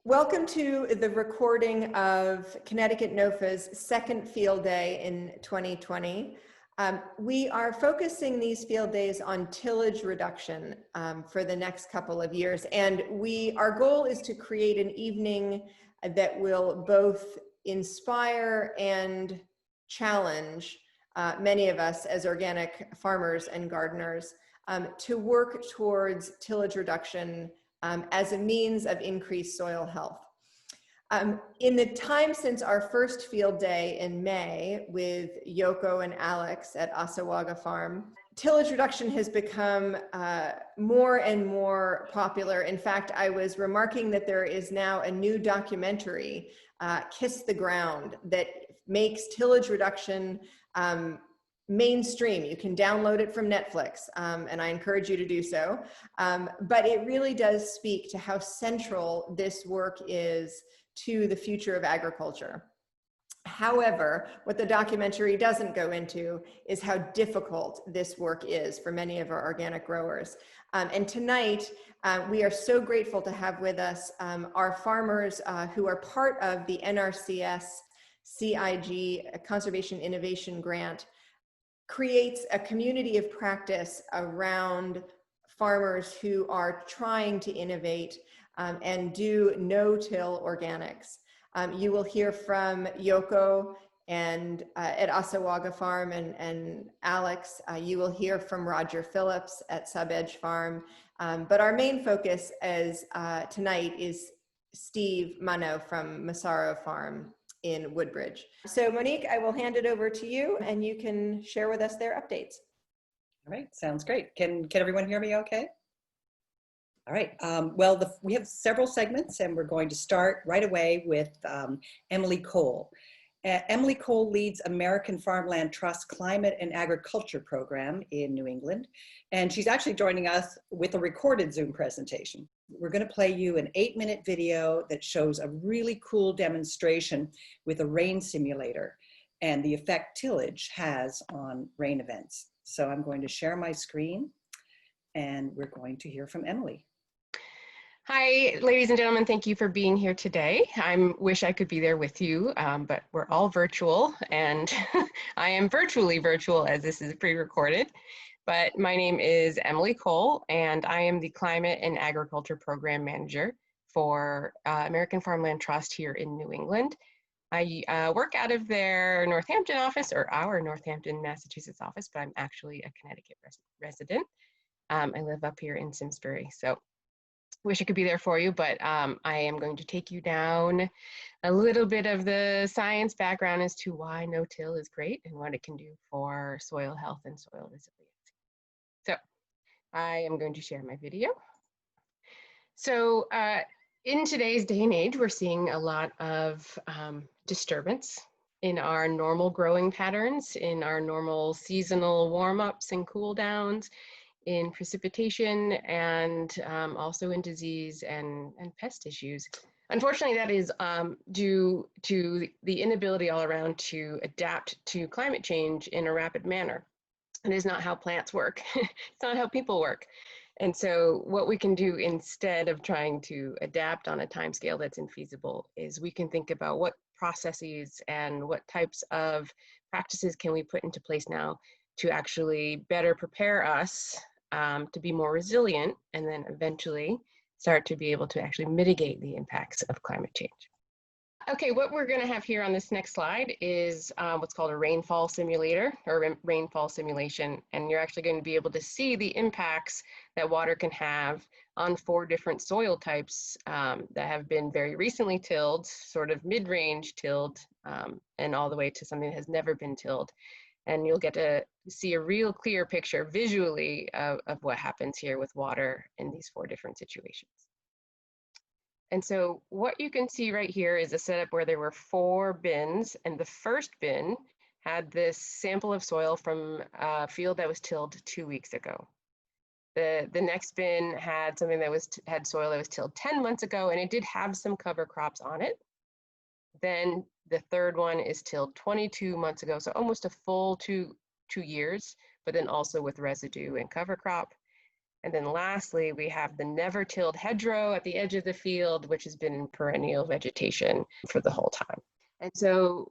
Welcome to the recording of Connecticut NOFA's second field day in 2020. We are focusing these field days on tillage reduction for the next couple of years. And our goal is to create an evening that will both inspire and challenge many of us as organic farmers and gardeners to work towards tillage reduction as a means of increased soil health. In the time since our first field day in May with Yoko and Alex at Osawaga Farm, tillage reduction has become more and more popular. In fact, I was remarking that there is now a new documentary, Kiss the Ground, that makes tillage reduction mainstream. You can download it from Netflix, and I encourage you to do so. But it really does speak to how central this work is to the future of agriculture. However, what the documentary doesn't go into is how difficult this work is for many of our organic growers. And tonight, we are so grateful to have with us our farmers who are part of the NRCS CIG Conservation Innovation Grant. Creates a community of practice around farmers who are trying to innovate and do no-till organics. You will hear from Yoko and at Osawaga Farm and Alex. You will hear from Roger Phillips at Sub-Edge Farm. But our main focus tonight is Steve Munno from Massaro Farm in Woodbridge. So Monique, I will hand it over to you and you can share with us their updates. All right, sounds great. Can everyone hear me okay? All right, we have several segments and we're going to start right away with Emily Cole. Emily Cole leads American Farmland Trust Climate and Agriculture Program in New England, and she's actually joining us with a recorded Zoom presentation. We're going to play you an 8-minute video that shows a really cool demonstration with a rain simulator and the effect tillage has on rain events. So I'm going to share my screen and we're going to hear from Emily. Hi, ladies and gentlemen, thank you for being here today. I wish I could be there with you, but we're all virtual and I am virtually virtual as this is pre-recorded. But my name is Emily Cole and I am the Climate and Agriculture Program Manager for American Farmland Trust here in New England. I work out of their Northampton office, or our Northampton, Massachusetts office, but I'm actually a Connecticut resident. I live up here in Simsbury, so wish I could be there for you, but I am going to take you down a little bit of the science background as to why no-till is great and what it can do for soil health and soil resilience. So I am going to share my video. So in today's day and age, we're seeing a lot of disturbance in our normal growing patterns, in our normal seasonal warm-ups and cool downs, in precipitation, and also in disease and pest issues. Unfortunately, that is due to the inability all around to adapt to climate change in a rapid manner. It is not how plants work. It's not how people work. And so what we can do instead of trying to adapt on a timescale that's infeasible is we can think about what processes and what types of practices can we put into place now to actually better prepare us to be more resilient and then eventually start to be able to actually mitigate the impacts of climate change. Okay, what we're going to have here on this next slide is what's called a rainfall simulator or rainfall simulation, and you're actually going to be able to see the impacts that water can have on 4 different soil types that have been very recently tilled, sort of mid-range tilled, and all the way to something that has never been tilled. And you'll get to see a real clear picture visually of what happens here with water in these 4 different situations. And so what you can see right here is a setup where there were 4 bins, and the first bin had this sample of soil from a field that was tilled 2 weeks ago. The next bin had something that had soil that was tilled 10 months ago, and it did have some cover crops on it. Then the third one is tilled 22 months ago, so almost a full two years, but then also with residue and cover crop. And then lastly, we have the never tilled hedgerow at the edge of the field, which has been in perennial vegetation for the whole time. And so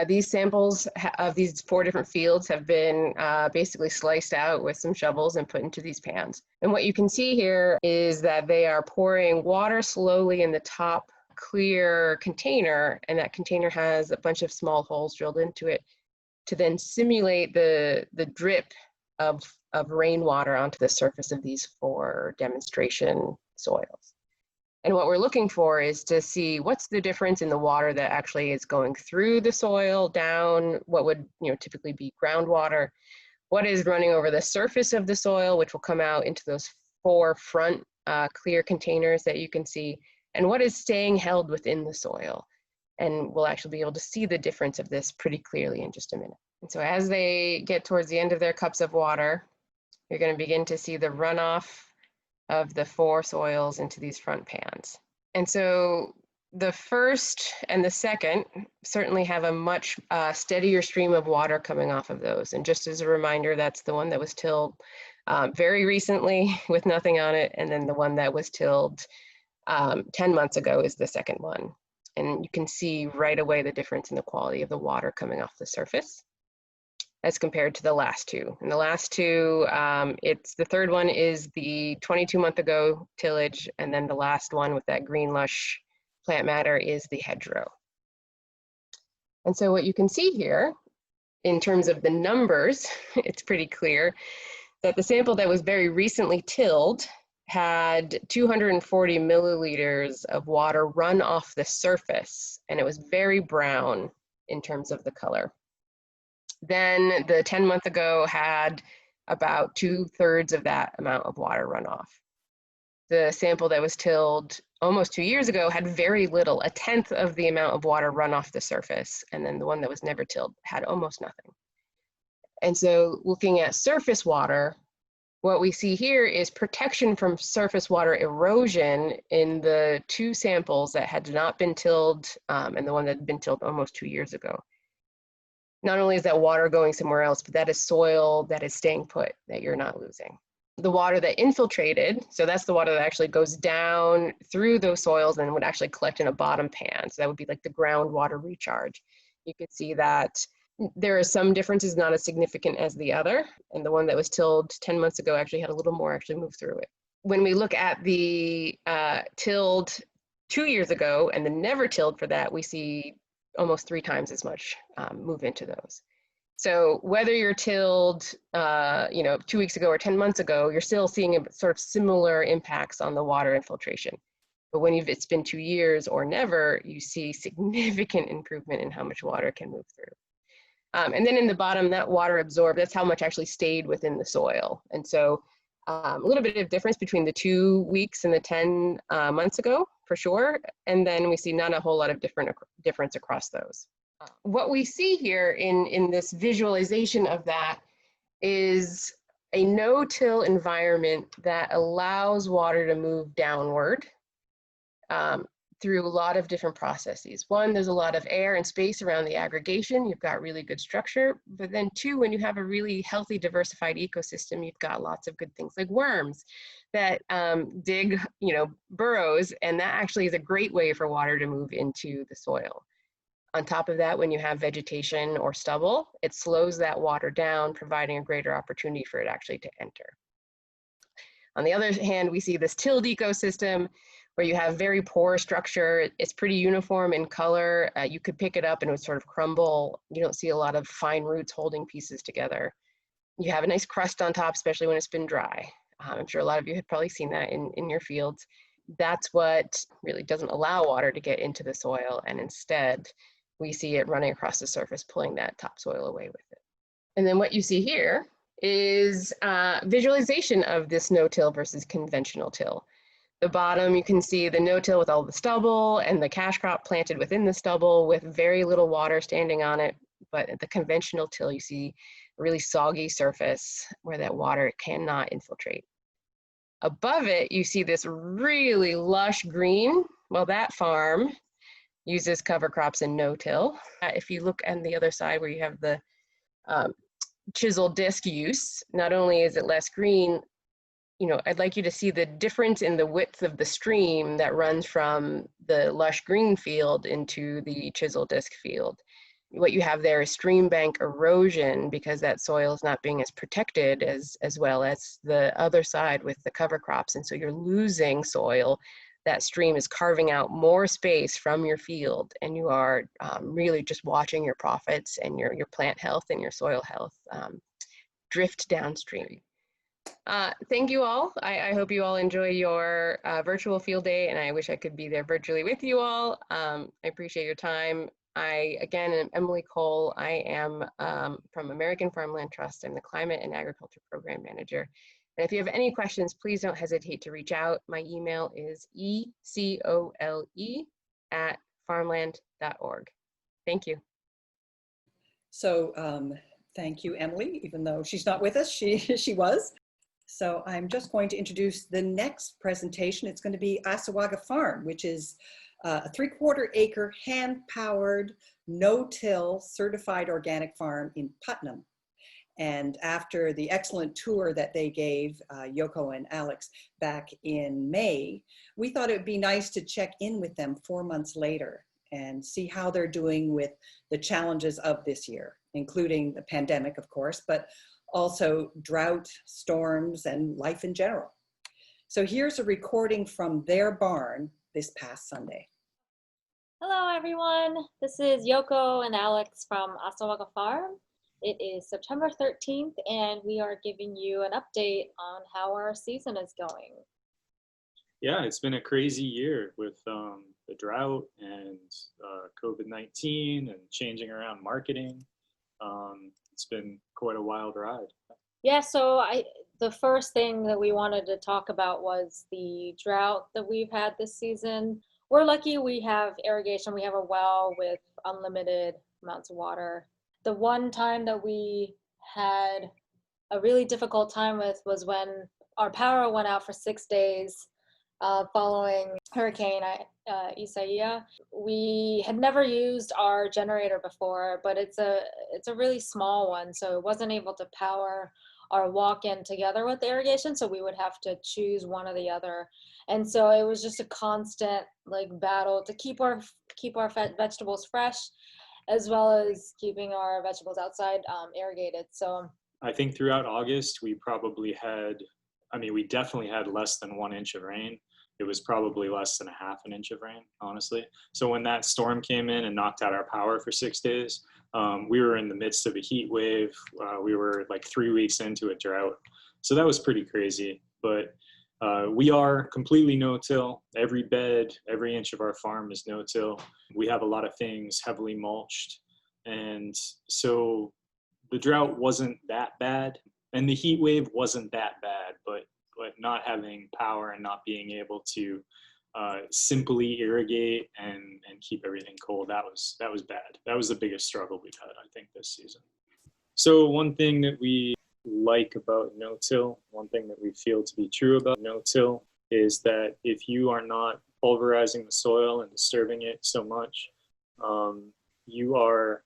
these samples of these 4 different fields have been basically sliced out with some shovels and put into these pans. And what you can see here is that they are pouring water slowly in the top clear container, and that container has a bunch of small holes drilled into it to then simulate the drip of rainwater onto the surface of these 4 demonstration soils. And what we're looking for is to see what's the difference in the water that actually is going through the soil down what would typically be groundwater, what is running over the surface of the soil, which will come out into those 4 front clear containers that you can see, and what is staying held within the soil. And we'll actually be able to see the difference of this pretty clearly in just a minute. And so as they get towards the end of their cups of water, you're going to begin to see the runoff of the 4 soils into these front pans. And so the first and the second certainly have a much steadier stream of water coming off of those. And just as a reminder, that's the one that was tilled very recently with nothing on it. And then the one that was tilled 10 months ago is the second one. And you can see right away the difference in the quality of the water coming off the surface as compared to the last 2. And the last 2, it's the third one is the 22-month ago tillage, and then the last one with that green lush plant matter is the hedgerow. And so what you can see here, in terms of the numbers, it's pretty clear that the sample that was very recently tilled had 240 milliliters of water run off the surface, and it was very brown in terms of the color. Then the 10-month ago had about 2/3 of that amount of water run off. The sample that was tilled almost 2 years ago had very little, 1/10 of the amount of water run off the surface. And then the one that was never tilled had almost nothing. And so looking at surface water, what we see here is protection from surface water erosion in the 2 samples that had not been tilled and the one that had been tilled almost 2 years ago. Not only is that water going somewhere else, but that is soil that is staying put, that you're not losing. The water that infiltrated, so that's the water that actually goes down through those soils and would actually collect in a bottom pan. So that would be like the groundwater recharge. You could see that there are some differences, not as significant as the other. And the one that was tilled 10 months ago actually had a little more actually move through it. When we look at the tilled 2 years ago and the never tilled for that, we see almost 3 times as much move into those. So whether you're tilled 2 weeks ago or 10 months ago, you're still seeing a sort of similar impacts on the water infiltration. But when it's been 2 years or never, you see significant improvement in how much water can move through. And then in the bottom, that water absorbed, that's how much actually stayed within the soil. And so a little bit of difference between the 2 weeks and the 10 months ago, for sure. And then we see not a whole lot of difference across those. What we see here in this visualization of that is a no-till environment that allows water to move downward through a lot of different processes. 1, there's a lot of air and space around the aggregation. You've got really good structure. But then 2, when you have a really healthy, diversified ecosystem, you've got lots of good things like worms that dig, burrows, and that actually is a great way for water to move into the soil. On top of that, when you have vegetation or stubble, it slows that water down, providing a greater opportunity for it actually to enter. On the other hand, we see this tilled ecosystem where you have very porous structure. It's pretty uniform in color. You could pick it up and it would sort of crumble. You don't see a lot of fine roots holding pieces together. You have a nice crust on top, especially when it's been dry. I'm sure a lot of you have probably seen that in your fields. That's what really doesn't allow water to get into the soil, and instead we see it running across the surface, pulling that topsoil away with it. And then what you see here is visualization of this no-till versus conventional till. The bottom, you can see the no-till with all the stubble and the cash crop planted within the stubble with very little water standing on it. But at the conventional till, you see a really soggy surface where that water cannot infiltrate. Above it, you see this really lush green. Well, that farm uses cover crops and no-till. If you look on the other side where you have the chisel disc use, not only is it less green, I'd like you to see the difference in the width of the stream that runs from the lush green field into the chisel disc field. What you have there is stream bank erosion because that soil is not being as protected as well as the other side with the cover crops. And so you're losing soil. That stream is carving out more space from your field, and you are really just watching your profits and your plant health and your soil health drift downstream. Thank you all. I hope you all enjoy your virtual field day, and I wish I could be there virtually with you all. I appreciate your time. I, again, am Emily Cole. I am from American Farmland Trust. I'm the Climate and Agriculture Program Manager. And if you have any questions, please don't hesitate to reach out. My email is ecole@farmland.org. Thank you. So thank you, Emily, even though she's not with us, she was. So I'm just going to introduce the next presentation. It's going to be Assawaga Farm, which is a 3/4 acre hand-powered, no-till certified organic farm in Putnam. And after the excellent tour that they gave, Yoko and Alex, back in May, we thought it would be nice to check in with them 4 months later and see how they're doing with the challenges of this year, including the pandemic, of course, but also drought, storms, and life in general. So here's a recording from their barn this past Sunday. Hello everyone, this is Yoko and Alex from Assawaga Farm. It is September 13th and we are giving you an update on how our season is going. Yeah, it's been a crazy year with the drought and COVID-19 and changing around marketing. It's been quite a wild ride. Yeah, so the first thing that we wanted to talk about was the drought that we've had this season. We're lucky we have irrigation. We have a well with unlimited amounts of water. The one time that we had a really difficult time with was when our power went out for 6 days following Hurricane Isaiah. We had never used our generator before, but it's a really small one, so it wasn't able to power our walk-in together with the irrigation, so we would have to choose one or the other. And so it was just a constant battle to keep our vegetables fresh, as well as keeping our vegetables outside irrigated. So I think throughout August, we definitely had less than 1 inch of rain. It was probably less than 1/2 inch of rain, honestly. So when that storm came in and knocked out our power for 6 days, we were in the midst of a heat wave. We were like 3 weeks into a drought. So that was pretty crazy. But we are completely no-till. Every bed, every inch of our farm is no-till. We have a lot of things heavily mulched. And so the drought wasn't that bad. And the heat wave wasn't that bad, but not having power and not being able to simply irrigate and keep everything cold, that was bad. That was the biggest struggle we've had, I think, this season. So one thing that we like about no-till, one thing that we feel to be true about no-till, is that if you are not pulverizing the soil and disturbing it so much, you are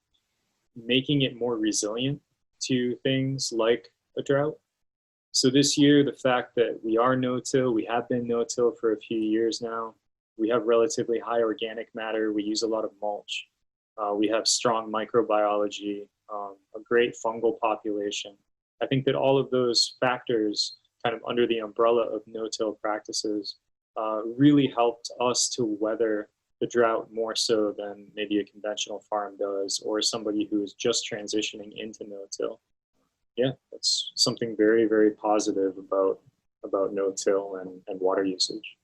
making it more resilient to things like a drought. So this year, the fact that we are no-till, we have been no-till for a few years now, we have relatively high organic matter, we use a lot of mulch, we have strong microbiology, a great fungal population. I think that all of those factors kind of under the umbrella of no-till practices really helped us to weather the drought more so than maybe a conventional farm does, or somebody who is just transitioning into no-till. Yeah, that's something very, very positive about no-till and water usage.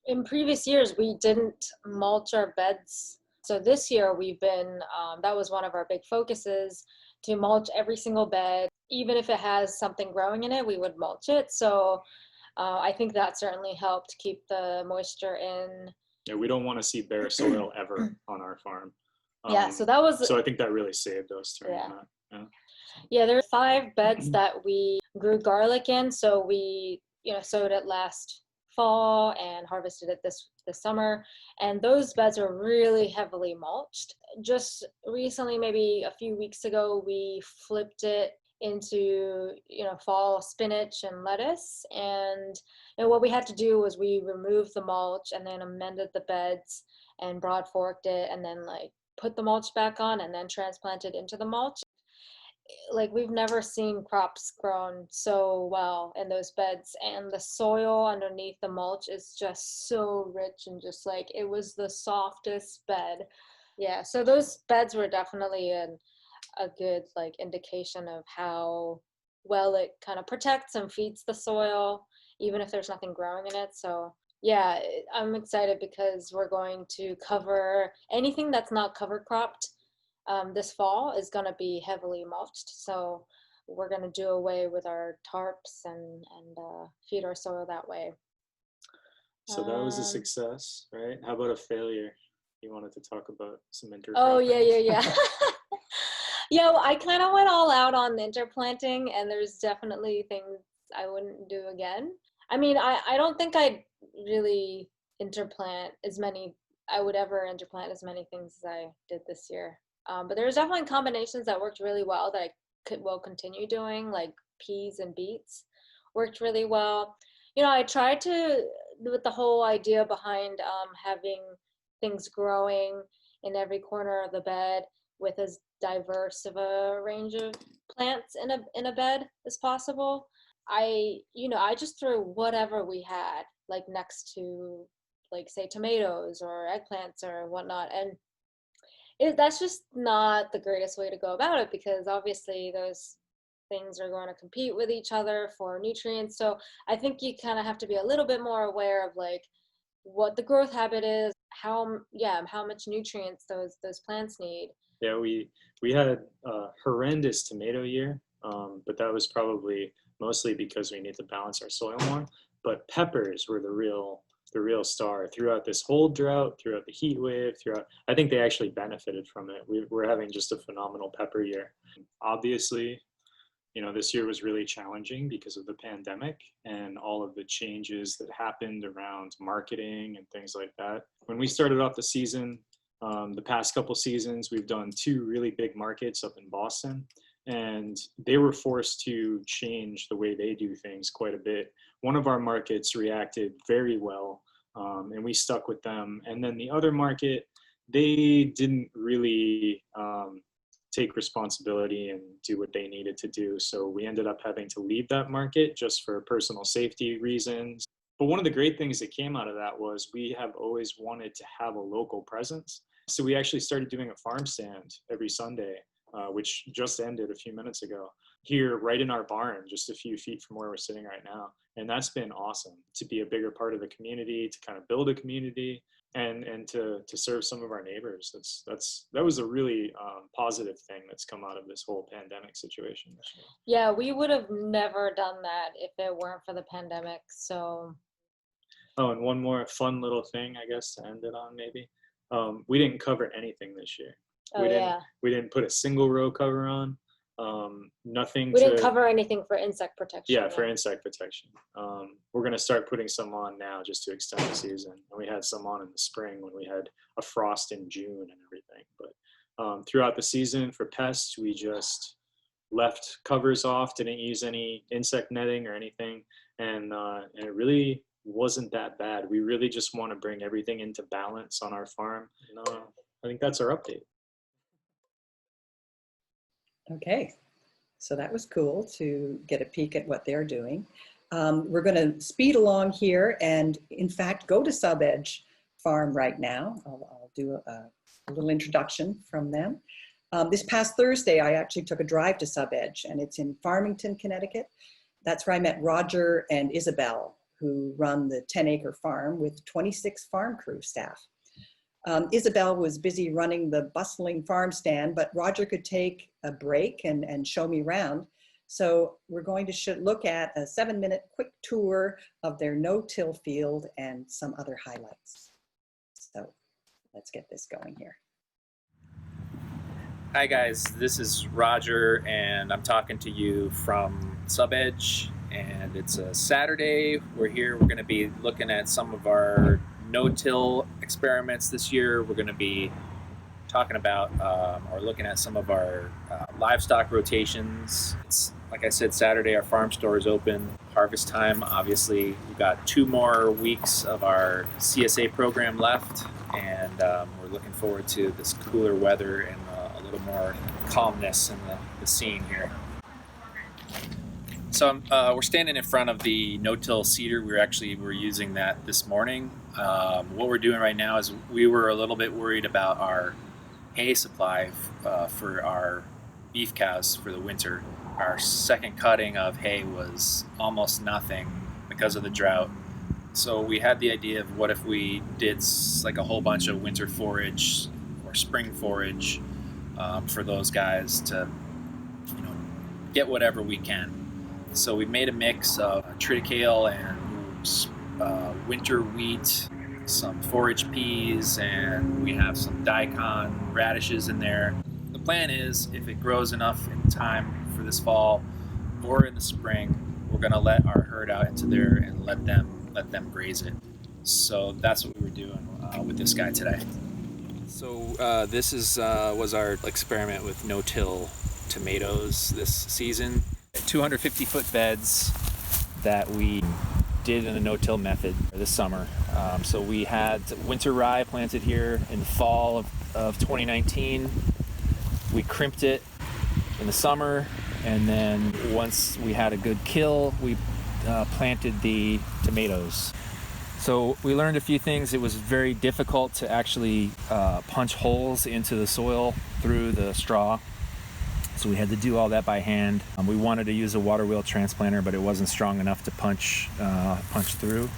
in previous years, we didn't mulch our beds. So this year we've been, that was one of our big focuses, to mulch every single bed. Even if it has something growing in it, we would mulch it. So I think that certainly helped keep the moisture in. Yeah, we don't want to see bare soil ever on our farm. Yeah, so that was. So I think that really saved us during that. Yeah. Yeah, there are 5 beds that we grew garlic in. So we, sowed it last fall and harvested it this summer. And those beds are really heavily mulched. Just recently, maybe a few weeks ago, we flipped it into, fall spinach and lettuce. And what we had to do was we removed the mulch and then amended the beds and broad forked it, and then like put the mulch back on and then transplanted into the mulch. Like, we've never seen crops grown so well in those beds, and the soil underneath the mulch is just so rich, and just like, it was the softest bed. Yeah, so those beds were definitely a good like indication of how well it kind of protects and feeds the soil, even if there's nothing growing in it. So yeah, I'm excited because we're going to cover anything that's not cover cropped. This fall is going to be heavily mulched, so we're going to do away with our tarps and feed our soil that way. So that was a success, right? How about a failure? You wanted to talk about some intercropping. Oh, yeah. Yeah, well, I kind of went all out on the interplanting, and there's definitely things I wouldn't do again. I mean, I don't think I'd really I would ever interplant as many things as I did this year. But there's definitely combinations that worked really well that I will continue doing, like peas and beets worked really well. I tried to, with the whole idea behind having things growing in every corner of the bed with as diverse of a range of plants in a bed as possible. I just threw whatever we had, like next to, like, say, tomatoes or eggplants or whatnot, and that's just not the greatest way to go about it, because obviously those things are going to compete with each other for nutrients. So I think you kind of have to be a little bit more aware of like what the growth habit is, how much nutrients those plants need. Yeah, we had a horrendous tomato year, but that was probably mostly because we need to balance our soil more. But peppers were the real star throughout this whole drought, throughout the heat wave, I think they actually benefited from it. We're having just a phenomenal pepper year. Obviously, this year was really challenging because of the pandemic and all of the changes that happened around marketing and things like that. When we started off the season, the past couple seasons, we've done 2 really big markets up in Boston, and they were forced to change the way they do things quite a bit. One of our markets reacted very well, and we stuck with them. And then the other market, they didn't really take responsibility and do what they needed to do. So we ended up having to leave that market just for personal safety reasons. But one of the great things that came out of that was we have always wanted to have a local presence. So we actually started doing a farm stand every Sunday, which just ended a few minutes ago, here right in our barn, just a few feet from where we're sitting right now. And that's been awesome to be a bigger part of the community, to kind of build a community, and to serve some of our neighbors. That was a really positive thing that's come out of this whole pandemic situation. Yeah, we would have never done that if it weren't for the pandemic. So. Oh, and one more fun little thing, I guess, to end it on maybe. We didn't cover anything this year. We didn't put a single row cover on. Nothing. We didn't cover anything for insect protection. Yeah, for insect protection. We're going to start putting some on now just to extend the season. And we had some on in the spring when we had a frost in June and everything. But throughout the season for pests, we just left covers off, didn't use any insect netting or anything. And it really wasn't that bad. We really just want to bring everything into balance on our farm. And, I think that's our update. Okay, so that was cool to get a peek at what they're doing. We're going to speed along here and, in fact, go to Sub-Edge Farm right now. I'll do a little introduction from them. This past Thursday, I actually took a drive to Sub-Edge, and it's in Farmington, Connecticut. That's where I met Roger and Isabel, who run the 10-acre farm with 26 farm crew staff. Isabel was busy running the bustling farm stand, but Roger could take a break and show me around. So we're going to look at a 7-minute quick tour of their no-till field and some other highlights. So let's get this going here. Hi guys, this is Roger and I'm talking to you from Sub-Edge, and it's a Saturday. We're here, we're going to be looking at some of our no-till experiments this year. We're going to be talking about or looking at some of our livestock rotations. It's, like I said, Saturday our farm store is open. Harvest time, obviously, we've got 2 more weeks of our CSA program left, and we're looking forward to this cooler weather and a little more calmness in the scene here. So we're standing in front of the no-till seeder. We're using that this morning. What we're doing right now is we were a little bit worried about our hay supply for our beef cows for the winter. Our second cutting of hay was almost nothing because of the drought. So we had the idea of what if we did like a whole bunch of winter forage or spring forage for those guys to, get whatever we can. So we made a mix of triticale and winter wheat, some forage peas, and we have some daikon radishes in there. The plan is, if it grows enough in time for this fall or in the spring, we're going to let our herd out into there and let them graze it. So that's what we were doing with this guy today. So this was our experiment with no-till tomatoes this season. 250-foot beds that we did in a no-till method this summer. So we had winter rye planted here in the fall of 2019. We crimped it in the summer, and then once we had a good kill, we planted the tomatoes. So we learned a few things. It was very difficult to actually punch holes into the soil through the straw. So we had to do all that by hand. We wanted to use a water wheel transplanter, but it wasn't strong enough to punch through.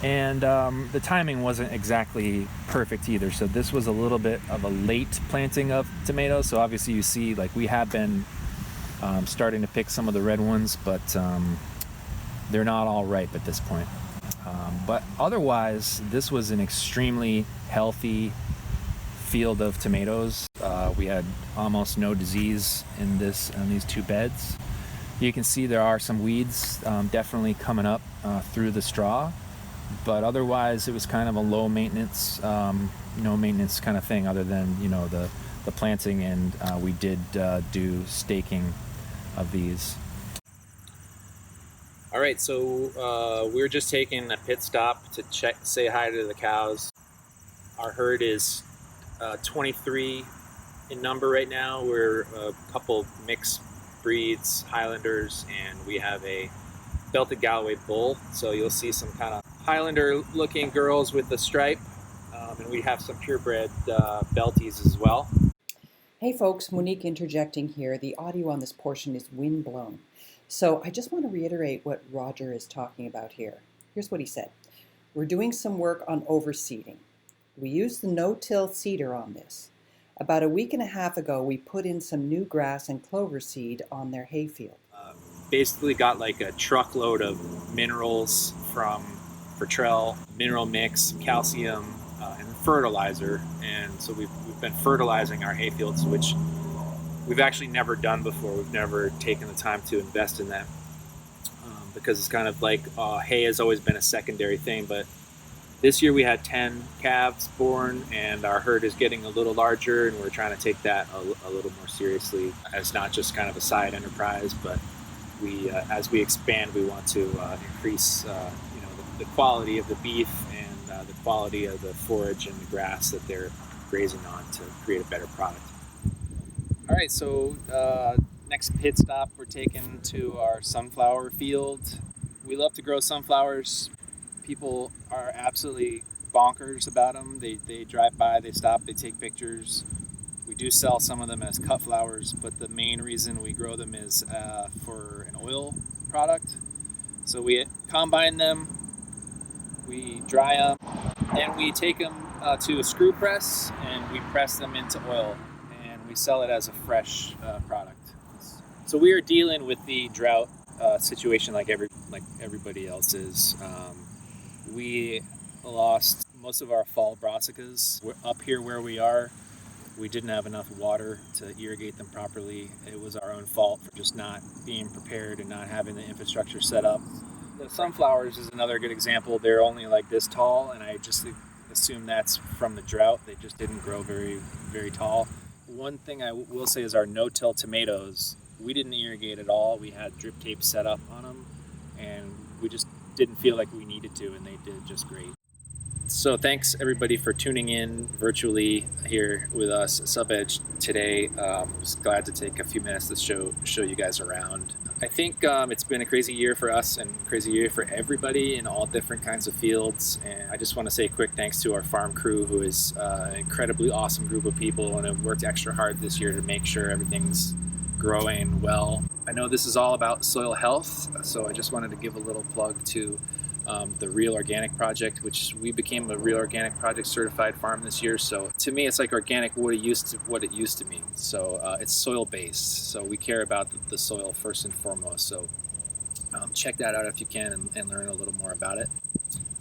And the timing wasn't exactly perfect either. So this was a little bit of a late planting of tomatoes. So obviously you see, we have been starting to pick some of the red ones, but they're not all ripe at this point. But otherwise, this was an extremely healthy field of tomatoes. We had almost no disease in these 2 beds. You can see there are some weeds definitely coming up through the straw, but otherwise it was kind of a low maintenance, no maintenance kind of thing, other than the planting, and we did do staking of these. All right, so we're just taking a pit stop to say hi to the cows. Our herd is 23 in number right now. We're a couple mixed breeds, Highlanders, and we have a belted Galloway bull. So you'll see some kind of Highlander looking girls with the stripe, and we have some purebred Belties as well. Hey folks, Monique interjecting here. The audio on this portion is wind blown. So I just want to reiterate what Roger is talking about here. Here's what he said. We're doing some work on overseeding. We used the no-till seeder on this. About a week and a half ago, we put in some new grass and clover seed on their hayfield. Basically got a truckload of minerals from Fertrell, mineral mix, calcium, and fertilizer. And so we've been fertilizing our hayfields, which we've actually never done before. We've never taken the time to invest in that because it's kind of hay has always been a secondary thing, but this year we had 10 calves born, and our herd is getting a little larger, and we're trying to take that a little more seriously as not just kind of a side enterprise, but as we expand, we want to increase the quality of the beef and the quality of the forage and the grass that they're grazing on to create a better product. All right, so next pit stop, we're taking to our sunflower field. We love to grow sunflowers. People are absolutely bonkers about them. They drive by, they stop, they take pictures. We do sell some of them as cut flowers, but the main reason we grow them is for an oil product. So we combine them, we dry them, and we take them to a screw press, and we press them into oil, and we sell it as a fresh product. So we are dealing with the drought situation like everybody else is. We lost most of our fall brassicas. We're up here where we are. We didn't have enough water to irrigate them properly. It was our own fault for just not being prepared and not having the infrastructure set up. The sunflowers is another good example. They're only this tall, and I just think assume that's from the drought. They just didn't grow very, very tall. One thing I will say is our no-till tomatoes, we didn't irrigate at all. We had drip tape set up on them, and we just didn't feel like we needed to, and they did just great. So thanks everybody for tuning in virtually here with us at SubEdge today. Just glad to take a few minutes to show you guys around. I think it's been a crazy year for us and crazy year for everybody in all different kinds of fields. And I just want to say a quick thanks to our farm crew, who is an incredibly awesome group of people and have worked extra hard this year to make sure everything's growing well. I know this is all about soil health, so I just wanted to give a little plug to the Real Organic Project, which we became a Real Organic Project certified farm this year. So to me, it's like organic what it used to mean. So it's soil based. So we care about the soil first and foremost. So check that out if you can and learn a little more about it.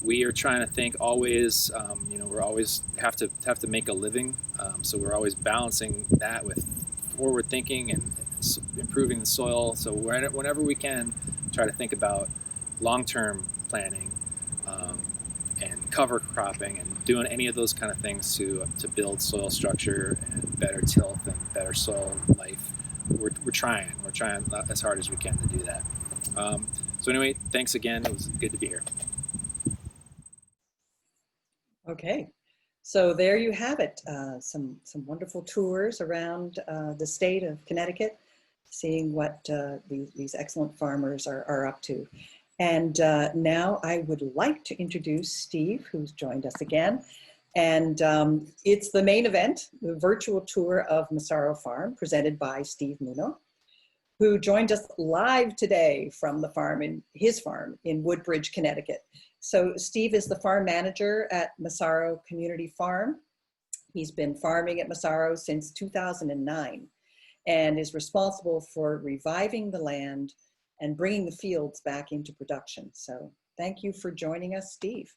We are trying to think always, we're always have to make a living. So we're always balancing that with forward thinking and improving the soil. So whenever we can, try to think about long-term planning and cover cropping and doing any of those kind of things to build soil structure and better tilth and better soil life. We're trying as hard as we can to do that. So anyway, thanks again. It was good to be here. Okay, so there you have it. Some wonderful tours around the state of Connecticut, seeing what these excellent farmers are up to. And now I would like to introduce Steve, who's joined us again. And it's the main event, the virtual tour of Massaro Farm, presented by Steve Muno, who joined us live today from the farm, his farm in Woodbridge, Connecticut. So Steve is the farm manager at Massaro Community Farm. He's been farming at Massaro since 2009 and is responsible for reviving the land and bringing the fields back into production. So thank you for joining us, Steve.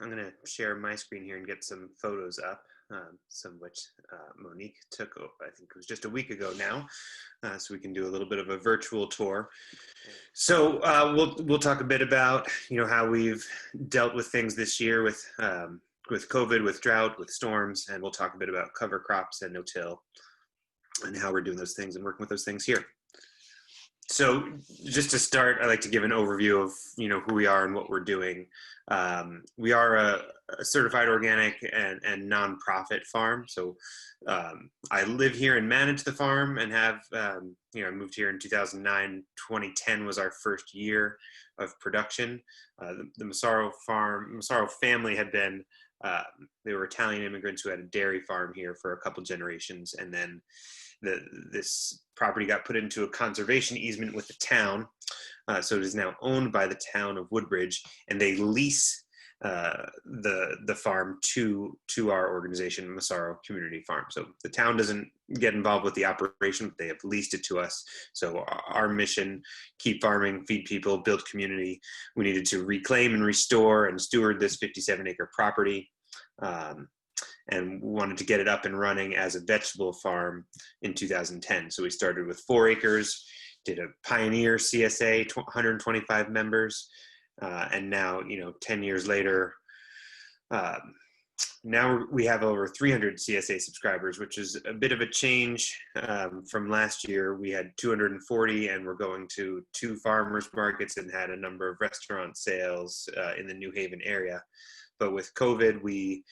I'm going to share my screen here and get some photos up, some of which Monique took, I think it was just a week ago now, so we can do a little bit of a virtual tour. So we'll talk a bit about how we've dealt with things this year with COVID, with drought, with storms, and we'll talk a bit about cover crops and no-till and how we're doing those things and working with those things here. So just to start, I'd like to give an overview of who we are and what we're doing. We are a certified organic and nonprofit farm. So I live here and manage the farm and have I moved here in 2009. 2010 was our first year of production. The Massaro family had been they were Italian immigrants who had a dairy farm here for a couple generations, and then this property got put into a conservation easement with the town, so it is now owned by the town of Woodbridge, and they lease the farm to our organization, Massaro Community Farm. So the town doesn't get involved with the operation, but they have leased it to us. So our mission: keep farming, feed people, build community. We needed to reclaim and restore and steward this 57-acre property. And wanted to get it up and running as a vegetable farm in 2010. So we started with 4 acres, did a pioneer CSA, 125 members, and now, 10 years later, now we have over 300 CSA subscribers, which is a bit of a change from last year. We had 240, and we're going to 2 farmers markets and had a number of restaurant sales in the New Haven area. But with COVID, we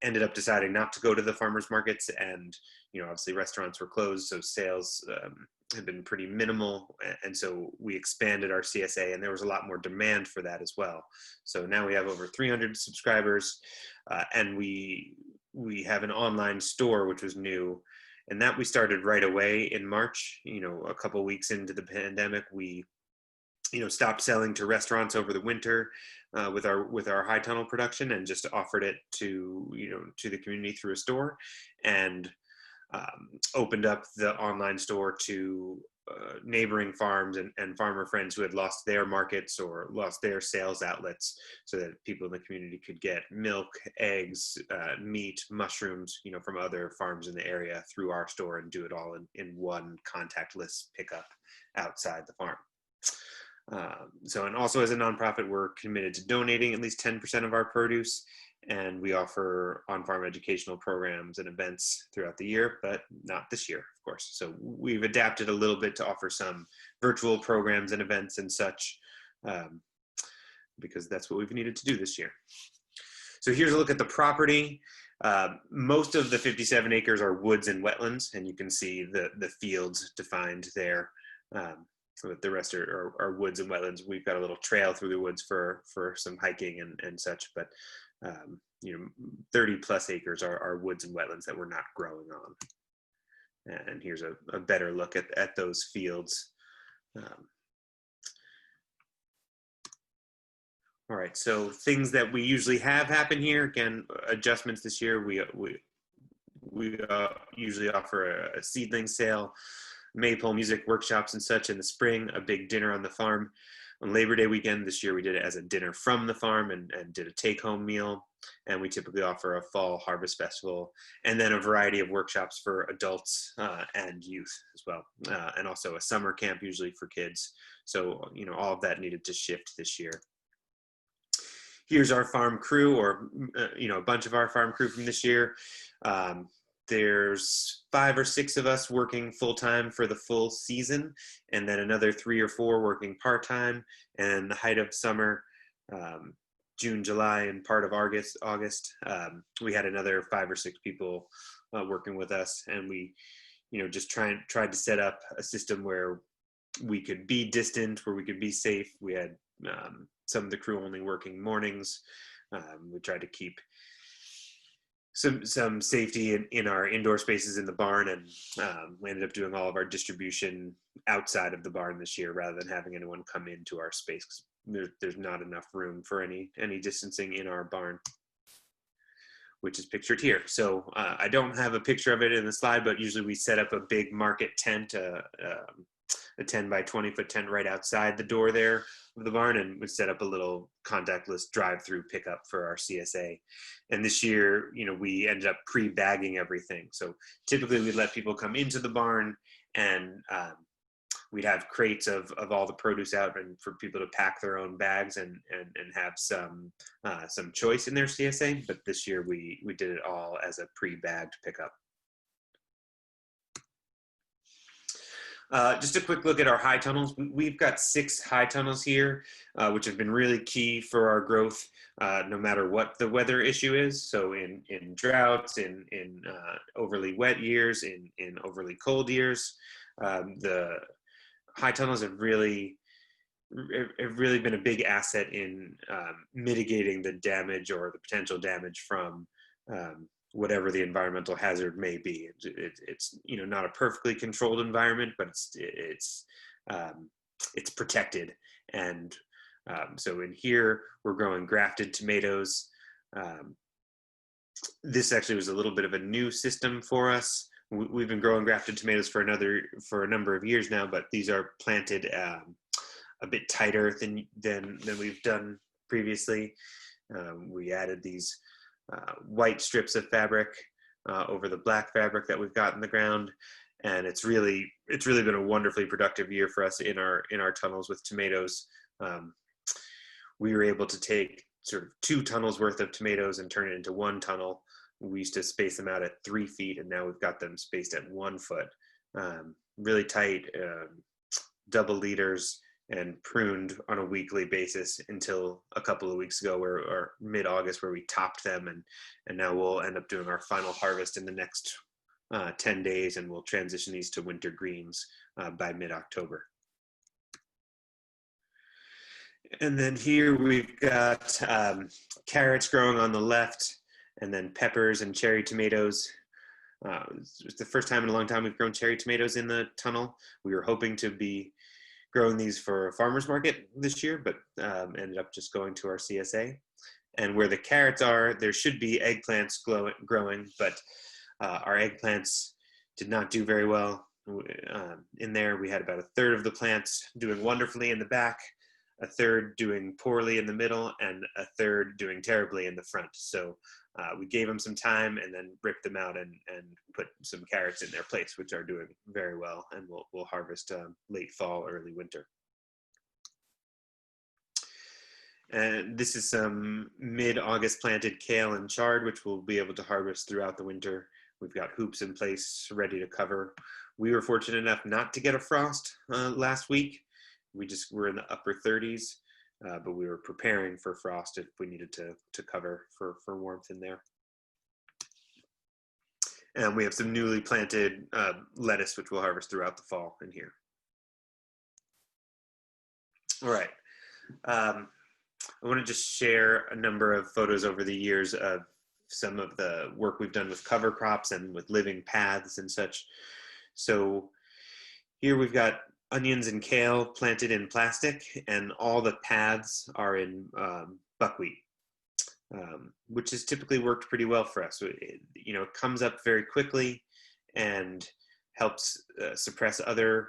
ended up deciding not to go to the farmers markets, and obviously restaurants were closed, so sales have been pretty minimal, and so we expanded our CSA, and there was a lot more demand for that as well. So now we have over 300 subscribers, and we have an online store, which was new, and that we started right away in March. A couple weeks into the pandemic, we stopped selling to restaurants over the winter with our high tunnel production, and just offered it to the community through a store, and opened up the online store to neighboring farms and farmer friends who had lost their markets or lost their sales outlets, so that people in the community could get milk, eggs, meat, mushrooms, from other farms in the area through our store, and do it all in one contactless pickup outside the farm. So, and also as a nonprofit, we're committed to donating at least 10% of our produce, and we offer on-farm educational programs and events throughout the year, but not this year, of course. So we've adapted a little bit to offer some virtual programs and events and such, because that's what we've needed to do this year. So here's a look at the property. Most of the 57 acres are woods and wetlands, and you can see the fields defined there. The rest are woods and wetlands. We've got a little trail through the woods for some hiking and such, but 30 plus acres are woods and wetlands that we're not growing on. And here's a better look at those fields. All right, so things that we usually have happen here, again, adjustments this year, we usually offer a seedling sale, maypole music workshops and such in the spring, a big dinner on the farm. On Labor Day weekend this year, we did it as a dinner from the farm and did a take-home meal. And we typically offer a fall harvest festival, and then a variety of workshops for adults and youth as well, and also a summer camp usually for kids. So, all of that needed to shift this year. Here's our farm crew, or a bunch of our farm crew from this year. There's 5 or 6 of us working full-time for the full season, and then another 3 or 4 working part-time. And the height of summer, June, July, and part of August, we had another 5 or 6 people working with us, and we, just tried to set up a system where we could be distant, where we could be safe. We had some of the crew only working mornings. We tried to keep some safety in our indoor spaces in the barn, and we ended up doing all of our distribution outside of the barn this year rather than having anyone come into our space, because there's not enough room for any distancing in our barn, which is pictured here. So I don't have a picture of it in the slide, but usually we set up a big market tent, a 10 by 20 foot tent right outside the door there of the barn, and we set up a little contactless drive-through pickup for our CSA. And this year, we ended up pre-bagging everything. So typically we'd let people come into the barn, and we'd have crates of all the produce out, and for people to pack their own bags and have some choice in their CSA. But this year we did it all as a pre-bagged pickup. Just a quick look at our high tunnels. We've got 6 high tunnels here, which have been really key for our growth, no matter what the weather issue is. So in droughts, in overly wet years, in overly cold years, the high tunnels have really been a big asset in mitigating the damage or the potential damage from whatever the environmental hazard may be. It's not a perfectly controlled environment, but it's protected. And so in here we're growing grafted tomatoes. This actually was a little bit of a new system for us. We've been growing grafted tomatoes for a number of years now, but these are planted a bit tighter than we've done previously. We added these white strips of fabric over the black fabric that we've got in the ground, and it's really been a wonderfully productive year for us in our tunnels with tomatoes. We were able to take sort of 2 tunnels worth of tomatoes and turn it into 1 tunnel. We used to space them out at 3 feet, and now we've got them spaced at 1 foot. Really tight, double leaders, and pruned on a weekly basis until a couple of weeks ago, or mid-August, where we topped them, and now we'll end up doing our final harvest in the next 10 days, and we'll transition these to winter greens by mid-October. And then here we've got carrots growing on the left, and then peppers and cherry tomatoes. It's the first time in a long time we've grown cherry tomatoes in the tunnel. We were hoping to be growing these for a farmer's market this year, but ended up just going to our CSA. And where the carrots are, there should be eggplants growing, but our eggplants did not do very well. In there, we had about 1/3 of the plants doing wonderfully in the back, 1/3 doing poorly in the middle, and 1/3 doing terribly in the front. So we gave them some time and then ripped them out and put some carrots in their place, which are doing very well, and we'll harvest late fall, early winter. And this is some mid-August planted kale and chard, which we'll be able to harvest throughout the winter. We've got hoops in place ready to cover. We were fortunate enough not to get a frost last week. We just were in the upper 30s, but we were preparing for frost if we needed to cover for warmth in there. And we have some newly planted lettuce, which we'll harvest throughout the fall in here. All right. I want to just share a number of photos over the years of some of the work we've done with cover crops and with living paths and such. So here we've got onions and kale planted in plastic, and all the paths are in buckwheat, which has typically worked pretty well for us. It comes up very quickly and helps suppress other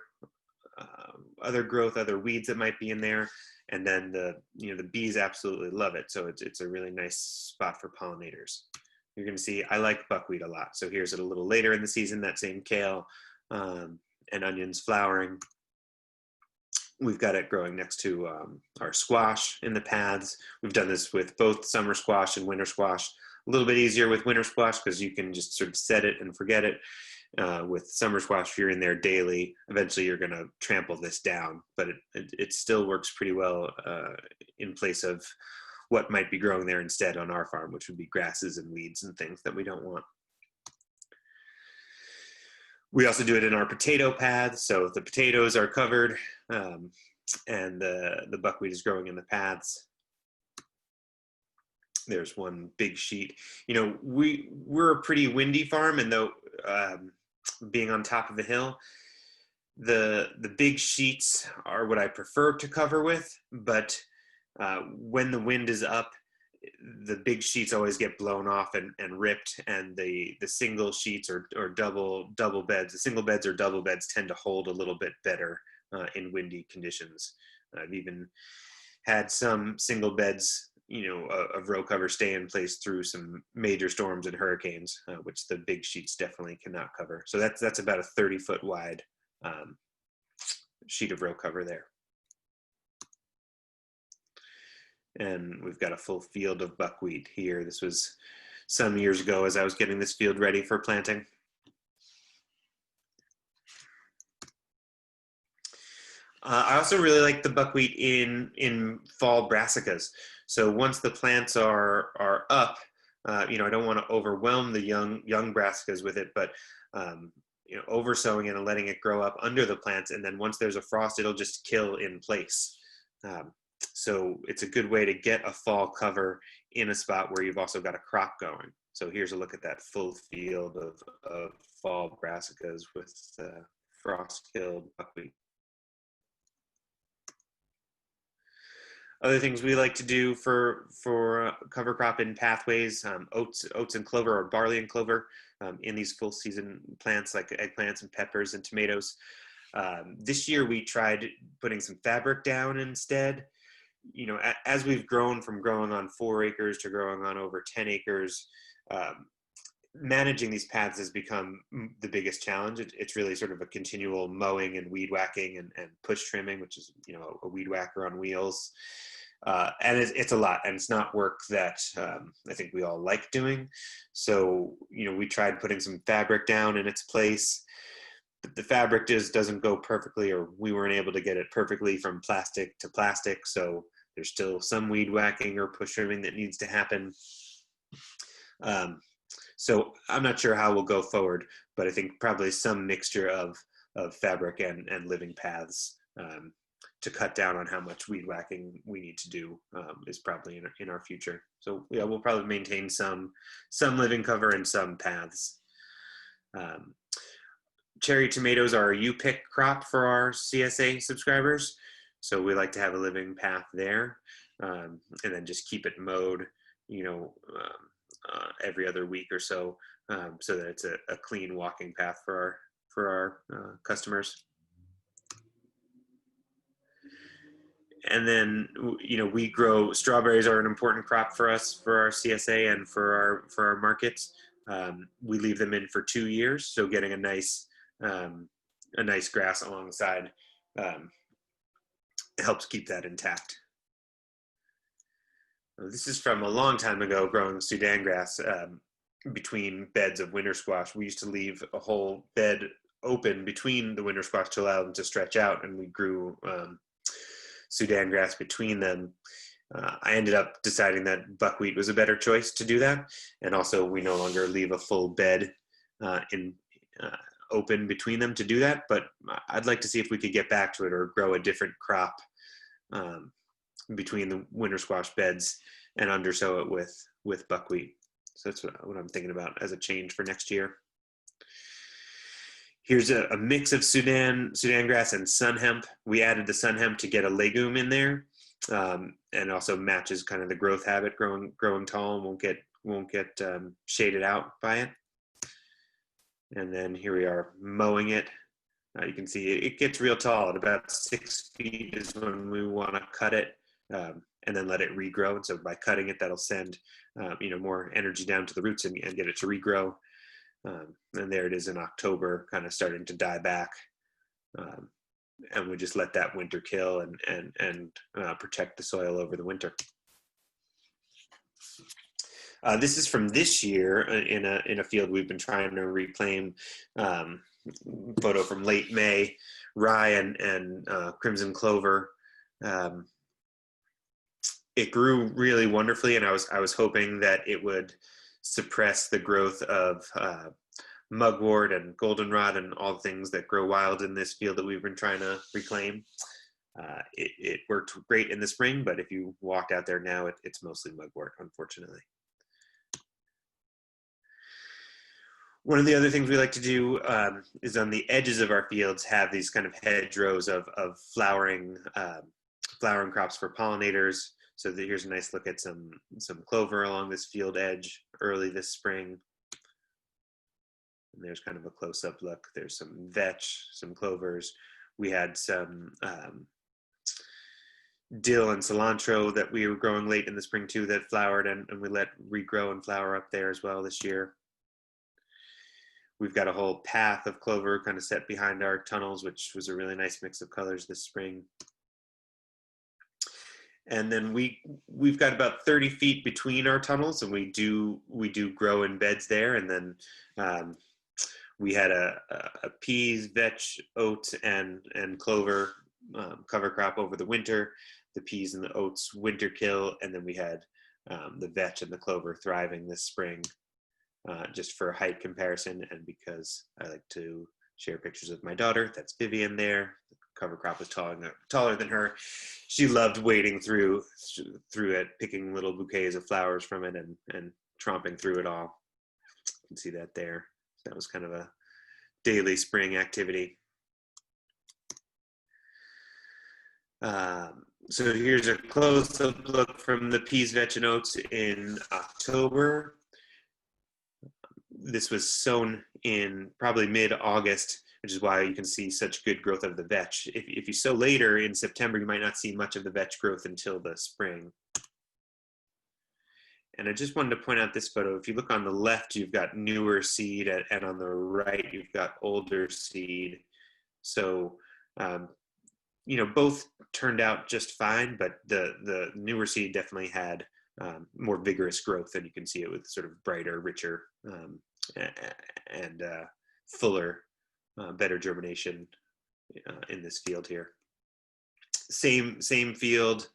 growth, other weeds that might be in there. And then the bees absolutely love it. So it's a really nice spot for pollinators. You're going to see, I like buckwheat a lot. So here's it a little later in the season, that same kale and onions flowering. We've got it growing next to our squash in the paths. We've done this with both summer squash and winter squash. A little bit easier with winter squash because you can just sort of set it and forget it. With summer squash, if you're in there daily, eventually you're going to trample this down, but it still works pretty well in place of what might be growing there instead on our farm, which would be grasses and weeds and things that we don't want. We also do it in our potato paths, so the potatoes are covered and the buckwheat is growing in the paths. There's one big sheet. We're a pretty windy farm, and though being on top of a hill, the big sheets are what I prefer to cover with, but when the wind is up, the big sheets always get blown off and ripped, and the single sheets or double beds, the single beds or double beds tend to hold a little bit better in windy conditions. I've even had some single beds of row cover stay in place through some major storms and hurricanes, which the big sheets definitely cannot cover. So that's about a 30-foot wide sheet of row cover there. And we've got a full field of buckwheat here. This was some years ago as I was getting this field ready for planting. I also really like the buckwheat in fall brassicas. So once the plants are up, I don't want to overwhelm the young brassicas with it, but oversowing it and letting it grow up under the plants, and then once there's a frost, it'll just kill in place. So it's a good way to get a fall cover in a spot where you've also got a crop going. So here's a look at that full field of fall brassicas with frost-killed buckwheat. Other things we like to do for cover crop in pathways, oats and clover, or barley and clover in these full season plants like eggplants and peppers and tomatoes. This year we tried putting some fabric down instead. As we've grown from growing on 4 acres to growing on over 10 acres, managing these paths has become the biggest challenge. It's really sort of a continual mowing and weed whacking and push trimming, which is a weed whacker on wheels. And it's a lot, and it's not work that I think we all like doing. So we tried putting some fabric down in its place, but the fabric doesn't go perfectly, or we weren't able to get it perfectly from plastic to plastic. So there's still some weed whacking or push trimming that needs to happen. So I'm not sure how we'll go forward, but I think probably some mixture of fabric and living paths to cut down on how much weed whacking we need to do is probably in our future. So yeah, we'll probably maintain some living cover and some paths. Cherry tomatoes are a U-pick crop for our CSA subscribers. So we like to have a living path there, and then just keep it mowed, every other week or so, so that it's a clean walking path for our customers. And then, we grow, strawberries are an important crop for us, for our CSA and for our markets. We leave them in for 2 years, so getting a nice grass alongside helps keep that intact. This is from a long time ago, growing Sudan grass between beds of winter squash. We used to leave a whole bed open between the winter squash to allow them to stretch out, and we grew Sudan grass between them. I ended up deciding that buckwheat was a better choice to do that, and also we no longer leave a full bed open between them to do that, but I'd like to see if we could get back to it or grow a different crop between the winter squash beds and undersow it with buckwheat. So that's what I'm thinking about as a change for next year. Here's a mix of Sudan grass and sun hemp. We added the sun hemp to get a legume in there, and also matches kind of the growth habit, growing tall and won't get shaded out by it. And then here we are mowing it. You can see it gets real tall. At about 6 feet is when we want to cut it, and then let it regrow. And so by cutting it, that'll send more energy down to the roots and get it to regrow. And there it is in October, kind of starting to die back. And we just let that winter kill and protect the soil over the winter. This is from this year in a field we've been trying to reclaim. Photo from late May, rye and crimson clover. It grew really wonderfully, and I was hoping that it would suppress the growth of mugwort and goldenrod and all the things that grow wild in this field that we've been trying to reclaim. It worked great in the spring, but if you walked out there now, it's mostly mugwort, unfortunately. One of the other things we like to do is on the edges of our fields have these kind of hedgerows of flowering crops for pollinators. So here's a nice look at some clover along this field edge early this spring. And there's kind of a close-up look. There's some vetch, some clovers. We had some dill and cilantro that we were growing late in the spring too that flowered, and we let regrow and flower up there as well this year. We've got a whole path of clover kind of set behind our tunnels, which was a really nice mix of colors this spring. And then we've got about 30 feet between our tunnels, and we do grow in beds there. And then we had a peas, vetch, oats, and clover cover crop over the winter. The peas and the oats winter kill, and then we had the vetch and the clover thriving this spring. Just for height comparison, and because I like to share pictures of my daughter. That's Vivian there. The cover crop was taller than her. She loved wading through it, picking little bouquets of flowers from it and tromping through it all. You can see that there. So that was kind of a daily spring activity. So here's a close-up look from the peas, vetch, and oats in October. This was sown in probably mid-August, which is why you can see such good growth of the vetch. If you sow later in September, you might not see much of the vetch growth until the spring. And I just wanted to point out this photo. If you look on the left, you've got newer seed, and on the right, you've got older seed. So, both turned out just fine, but the newer seed definitely had more vigorous growth, and you can see it with sort of brighter, richer, and fuller, better germination in this field here. Same field,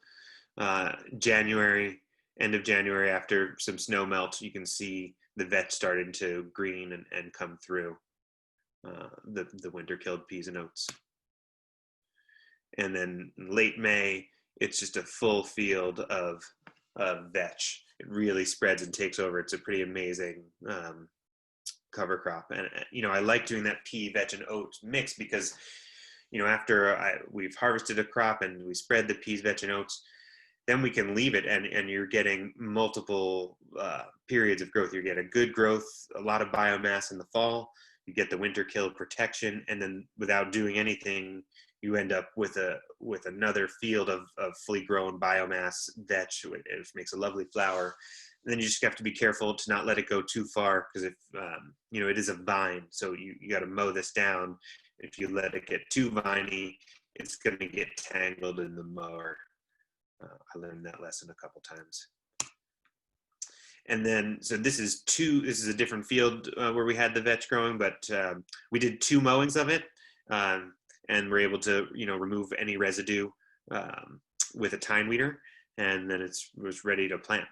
January, end of January, after some snow melt, you can see the vetch starting to green and come through the winter killed peas and oats. And then late May, it's just a full field of vetch. It really spreads and takes over. It's a pretty amazing cover crop. And, I like doing that pea, vetch, and oat mix because, after we've harvested a crop and we spread the peas, vetch, and oats, then we can leave it and you're getting multiple periods of growth. You get a good growth, a lot of biomass in the fall, you get the winter kill protection, and then without doing anything, you end up with another field of fully grown biomass vetch, which makes a lovely flower. And then you just have to be careful to not let it go too far, because if it is a vine, so you got to mow this down. If you let it get too viney, it's going to get tangled in the mower. I learned that lesson a couple times. And then, so this is a different field where we had the vetch growing, but we did 2 mowings of it, and we're able to, remove any residue with a tine weeder, and then it was ready to plant.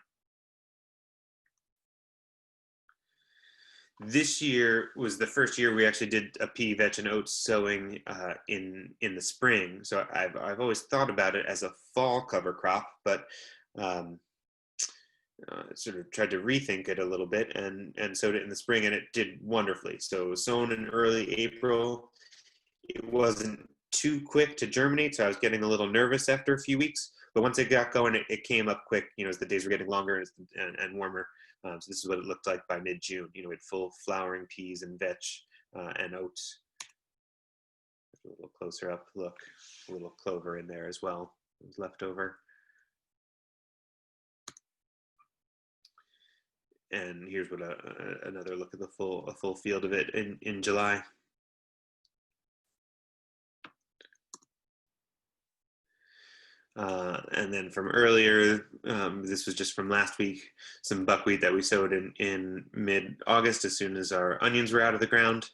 This year was the first year we actually did a pea, vetch, and oats sowing in the spring. So I've always thought about it as a fall cover crop, but sort of tried to rethink it a little bit and sowed it in the spring, and it did wonderfully. So it was sown in early April. It wasn't too quick to germinate, so I was getting a little nervous after a few weeks. But once it got going, it came up quick, as the days were getting longer and warmer. So this is what it looked like by mid-June. We had full flowering peas and vetch and oats. A little closer up look, a little clover in there as well. It was left over. And here's what another look at a full field of it in July. And then from earlier, this was just from last week, some buckwheat that we sowed in mid-August as soon as our onions were out of the ground.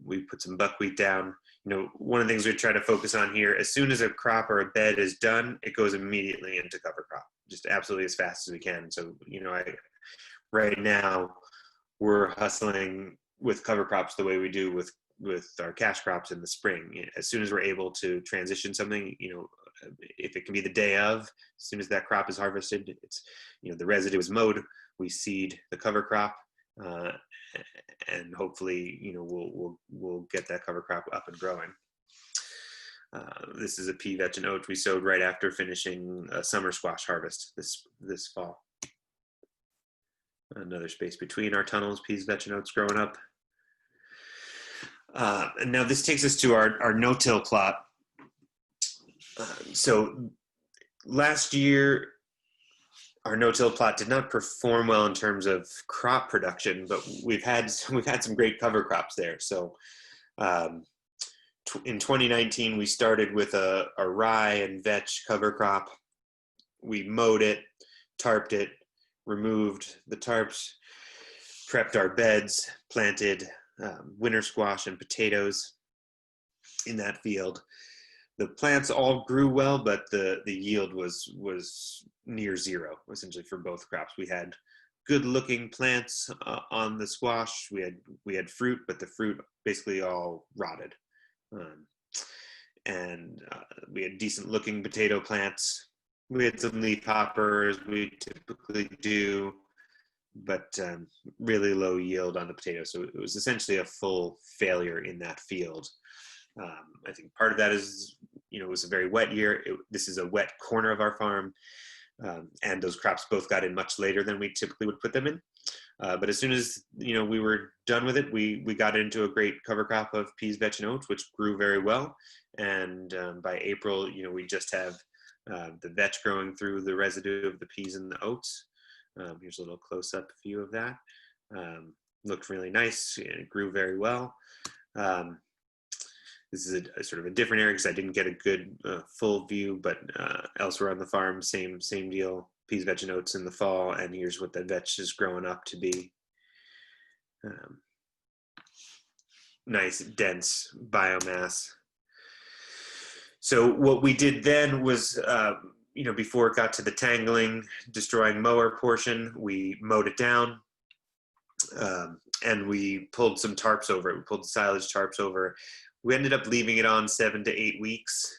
We put some buckwheat down. One of the things we try to focus on here, as soon as a crop or a bed is done, it goes immediately into cover crop, just absolutely as fast as we can. So, right now we're hustling with cover crops the way we do with our cash crops in the spring. As soon as we're able to transition something, if it can be the day of, as soon as that crop is harvested, it's, the residue is mowed, we seed the cover crop, and hopefully, we'll get that cover crop up and growing. This is a pea, vetch, and oat we sowed right after finishing a summer squash harvest this fall. Another space between our tunnels, peas, vetch, and oats growing up. And now this takes us to our no-till plot. So last year, our no-till plot did not perform well in terms of crop production, but we've had some great cover crops there. So in 2019, we started with a rye and vetch cover crop. We mowed it, tarped it, removed the tarps, prepped our beds, planted winter squash and potatoes in that field. The plants all grew well, but the yield was near zero, essentially, for both crops. We had good looking plants on the squash. We had fruit, but the fruit basically all rotted. And we had decent looking potato plants. We had some leaf hoppers, we typically do, but really low yield on the potatoes. So it was essentially a full failure in that field. I think part of that is, it was a very wet year. This is a wet corner of our farm, and those crops both got in much later than we typically would put them in. But as soon as, we were done with it, we got into a great cover crop of peas, vetch, and oats, which grew very well. And by April, we just have the vetch growing through the residue of the peas and the oats. Here's a little close-up view of that. Looked really nice. It grew very well. This is a sort of a different area because I didn't get a good full view, but elsewhere on the farm, same deal. Peas, vetch, and oats in the fall, and here's what the vetch is growing up to be. Nice, dense biomass. So what we did then was, before it got to the tangling, destroying mower portion, we mowed it down, and we pulled some tarps over it. We pulled the silage tarps over. We ended up leaving it on 7 to 8 weeks.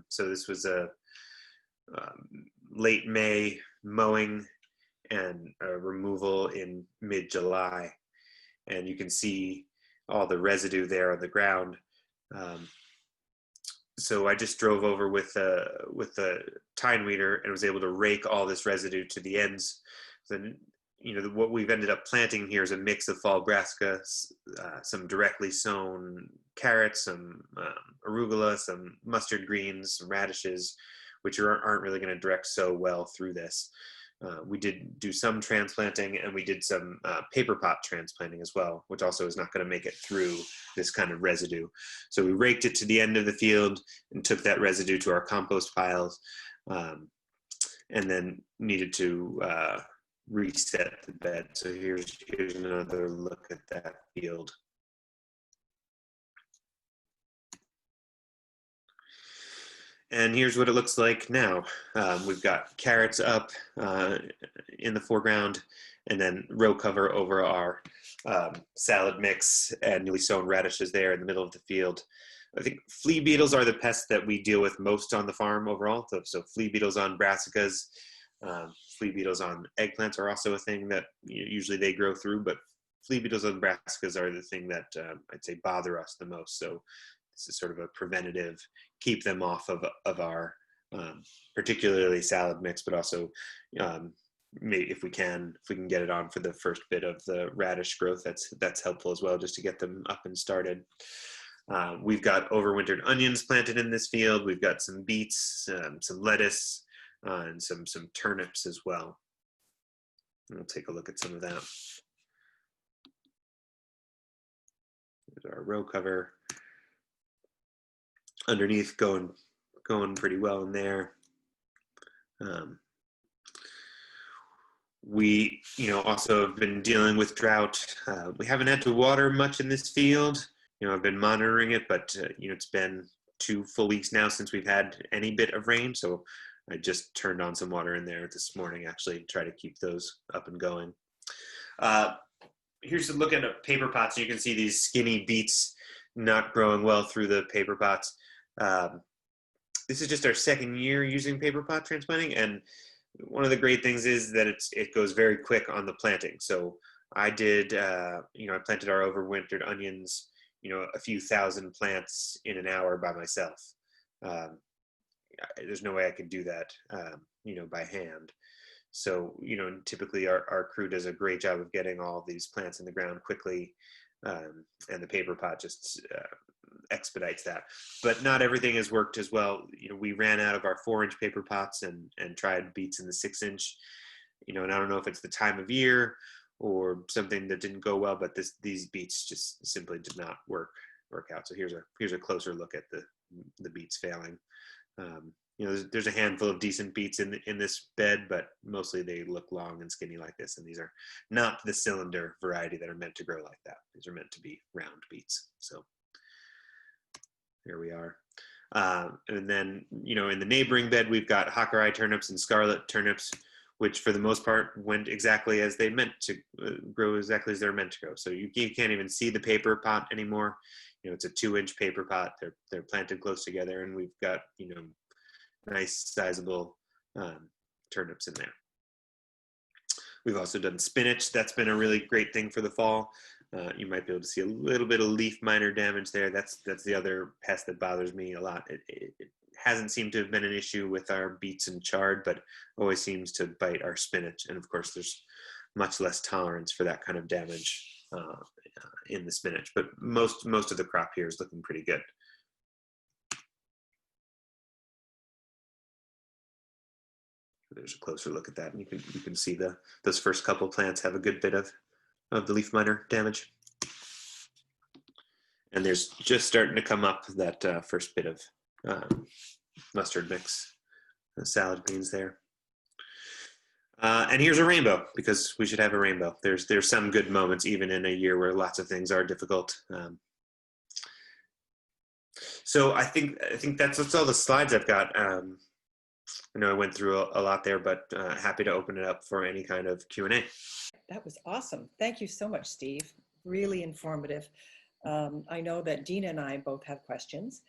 So this was a late May mowing and a removal in mid-July. And you can see all the residue there on the ground. So I just drove over with the tine weeder and was able to rake all this residue to the ends. So, what we've ended up planting here is a mix of fall brassica, some directly sown carrots, some arugula, some mustard greens, some radishes, which aren't really going to direct sow well through this. We did do some transplanting, and we did some paper pot transplanting as well, which also is not going to make it through this kind of residue. So we raked it to the end of the field and took that residue to our compost piles, and then needed to reset the bed. So here's another look at that field. And here's what it looks like now. We've got carrots up in the foreground, and then row cover over our salad mix and newly sown radishes there in the middle of the field. I think flea beetles are the pests that we deal with most on the farm overall. So flea beetles on brassicas, flea beetles on eggplants are also a thing that usually they grow through, but flea beetles on brassicas are the thing that I'd say bother us the most. So this is sort of a preventative, keep them off of our particularly salad mix, but also maybe if we can get it on for the first bit of the radish growth, that's helpful as well, just to get them up and started. We've got overwintered onions planted in this field. We've got some beets, some lettuce, and some turnips as well. And we'll take a look at some of that. There's our row cover. Underneath going pretty well in there. We also have been dealing with drought. We haven't had to water much in this field. I've been monitoring it, but it's been 2 full weeks now since we've had any bit of rain. So I just turned on some water in there this morning, actually, to try to keep those up and going. Here's a look at paper pots. You can see these skinny beets not growing well through the paper pots. This is just our 2nd year using paper pot transplanting, and one of the great things is that it goes very quick on the planting. So I did, I planted our overwintered onions, a few thousand plants in an hour by myself. There's no way I could do that, by hand. So, typically our crew does a great job of getting all these plants in the ground quickly, and the paper pot just expedites that. But not everything has worked as well. We ran out of our 4-inch paper pots and tried beets in the 6-inch, and I don't know if it's the time of year or something that didn't go well, but these beets just simply did not work out. So here's a closer look at the beets failing. There's a handful of decent beets in this bed, but mostly they look long and skinny like this, and these are not the cylinder variety that are meant to grow like that. These are meant to be round beets. So here we are. And then, in the neighboring bed, we've got Hakurei turnips and scarlet turnips, which for the most part went exactly as they meant to grow, exactly as they're meant to grow. So you can't even see the paper pot anymore. It's a 2-inch paper pot. They're planted close together, and we've got, nice sizable turnips in there. We've also done spinach. That's been a really great thing for the fall. You might be able to see a little bit of leaf miner damage there. That's the other pest that bothers me a lot. It hasn't seemed to have been an issue with our beets and chard, but always seems to bite our spinach. And of course, there's much less tolerance for that kind of damage in the spinach. But most of the crop here is looking pretty good. There's a closer look at that, and you can see those first couple plants have a good bit of the leaf miner damage. And there's just starting to come up that first bit of mustard mix, salad greens there. And here's a rainbow, because we should have a rainbow. There's some good moments, even in a year where lots of things are difficult. So I think that's all the slides I've got. I know I went through a lot there, but happy to open it up for any kind of Q&A. That was awesome. Thank you so much, Steve. Really informative. I know that Dina and I both have questions.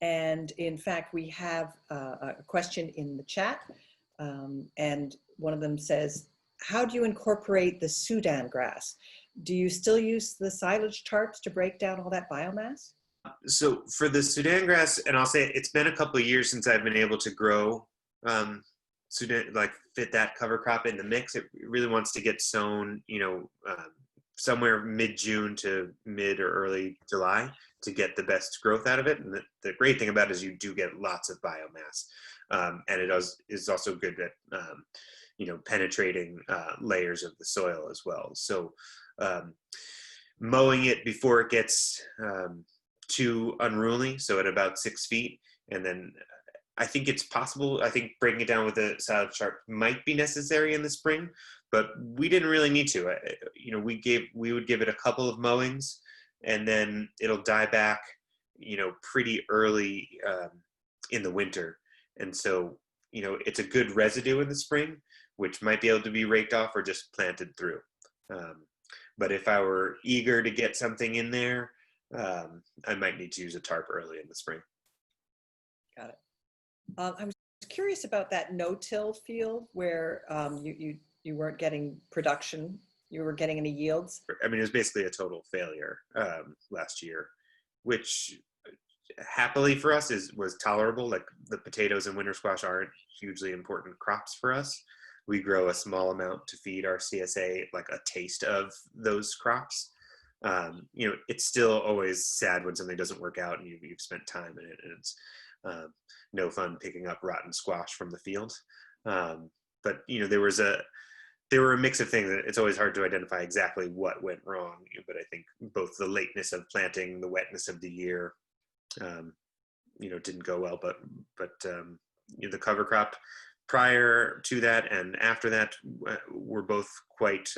And in fact, we have a question in the chat. And one of them says, how do you incorporate the Sudan grass? Do you still use the silage tarps to break down all that biomass? So for the Sudan grass, and I'll say it's been a couple of years since I've been able to grow Sudan, fit that cover crop in the mix. It really wants to get sown, somewhere mid-June to mid or early July to get the best growth out of it. And the great thing about it is you do get lots of biomass, and it is also good at penetrating layers of the soil as well. So mowing it before it gets too unruly, so at about 6 feet, and then I think it's possible. I think breaking it down with a silage tarp might be necessary in the spring, but we didn't really need to. You know, we would give it a couple of mowings, and then it'll die back, you know, pretty early in the winter. And so, you know, it's a good residue in the spring, which might be able to be raked off or just planted through. But if I were eager to get something in there, I might need to use a tarp early in the spring. Got it. I was curious about that no-till field where you weren't getting production, you were getting any yields. I mean, it was basically a total failure last year, which happily for us was tolerable. Like, the potatoes and winter squash aren't hugely important crops for us. We grow a small amount to feed our CSA, like a taste of those crops. You know, it's still always sad when something doesn't work out and you've spent time in it, and it's no fun picking up rotten squash from the field. But, you know, there were a mix of things. It's always hard to identify exactly what went wrong, but I think both the lateness of planting, the wetness of the year, you know, didn't go well, but you know, the cover crop prior to that and after that were both quite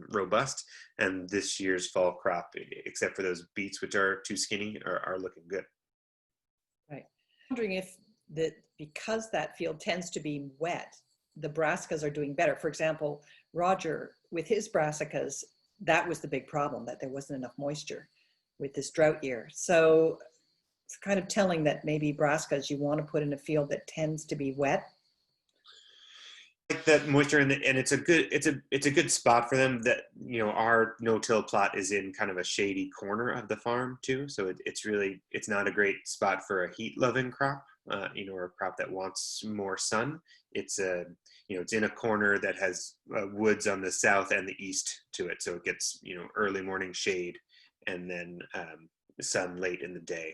robust, and this year's fall crop, except for those beets which are too skinny, are looking good. Right. I'm wondering if because that field tends to be wet, the brassicas are doing better. For example, Roger, with his brassicas, that was the big problem, that there wasn't enough moisture with this drought year. So it's kind of telling that maybe brassicas you want to put in a field that tends to be wet. Like that moisture, and it's a good spot for them. That, you know, our no-till plot is in kind of a shady corner of the farm too, so it's not a great spot for a heat-loving crop, you know, or a crop that wants more sun. It's you know, it's in a corner that has woods on the south and the east to it, so it gets, you know, early morning shade and then sun late in the day,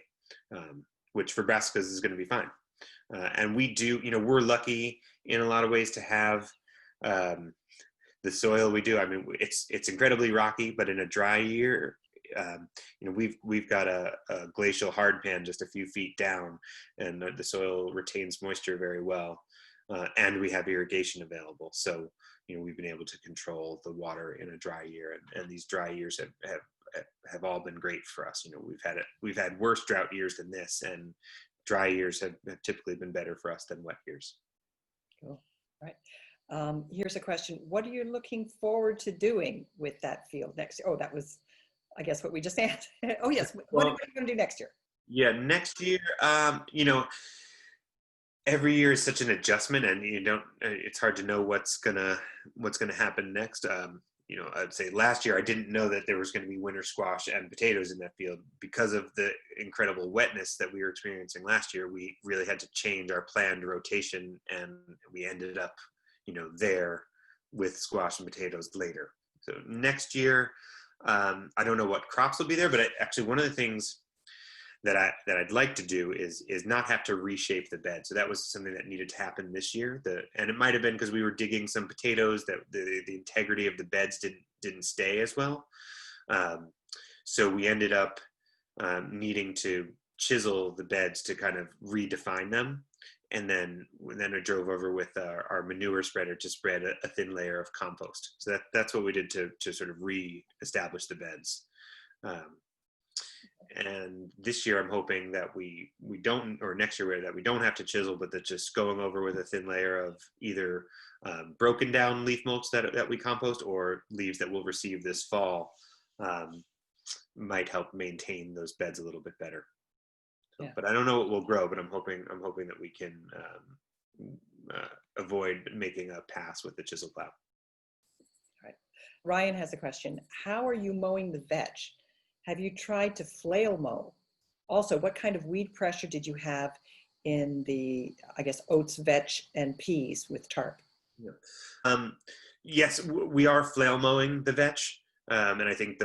which for brassicas is going to be fine. And we do, you know, we're lucky in a lot of ways to have the soil we do. I mean, it's incredibly rocky, but in a dry year, you know, we've got a glacial hardpan just a few feet down, and the soil retains moisture very well, and we have irrigation available. So, you know, we've been able to control the water in a dry year, and these dry years have all been great for us. You know, we've had worse drought years than this, and dry years have typically been better for us than wet years. Cool. Right. Here's a question. What are you looking forward to doing with that field next year? Oh, that was, I guess, what we just answered. Oh, yes. What are you going to do next year? Yeah, next year, you know, every year is such an adjustment, and it's hard to know what's gonna happen next. You know, I'd say last year I didn't know that there was going to be winter squash and potatoes in that field because of the incredible wetness that we were experiencing last year. We really had to change our planned rotation, and we ended up, you know, there with squash and potatoes later. So next year, I don't know what crops will be there, but actually one of the things that I'd like to do is not have to reshape the bed. So that was something that needed to happen this year. And it might have been because we were digging some potatoes that the integrity of the beds didn't stay as well. So we ended up needing to chisel the beds to kind of redefine them. And then I drove over with our manure spreader to spread a thin layer of compost. So that's what we did to sort of re-establish the beds. And this year I'm hoping that we don't, or next year that we don't have to chisel, but that just going over with a thin layer of either broken down leaf mulch that we compost, or leaves that we'll receive this fall, might help maintain those beds a little bit better. So, yeah. But I don't know what will grow, but I'm hoping that we can avoid making a pass with the chisel plow. All right. Ryan has a question. How are you mowing the vetch? Have you tried to flail mow? Also, what kind of weed pressure did you have in the, I guess, oats, vetch, and peas with tarp? Yeah. Yes, we are flail mowing the vetch, and I think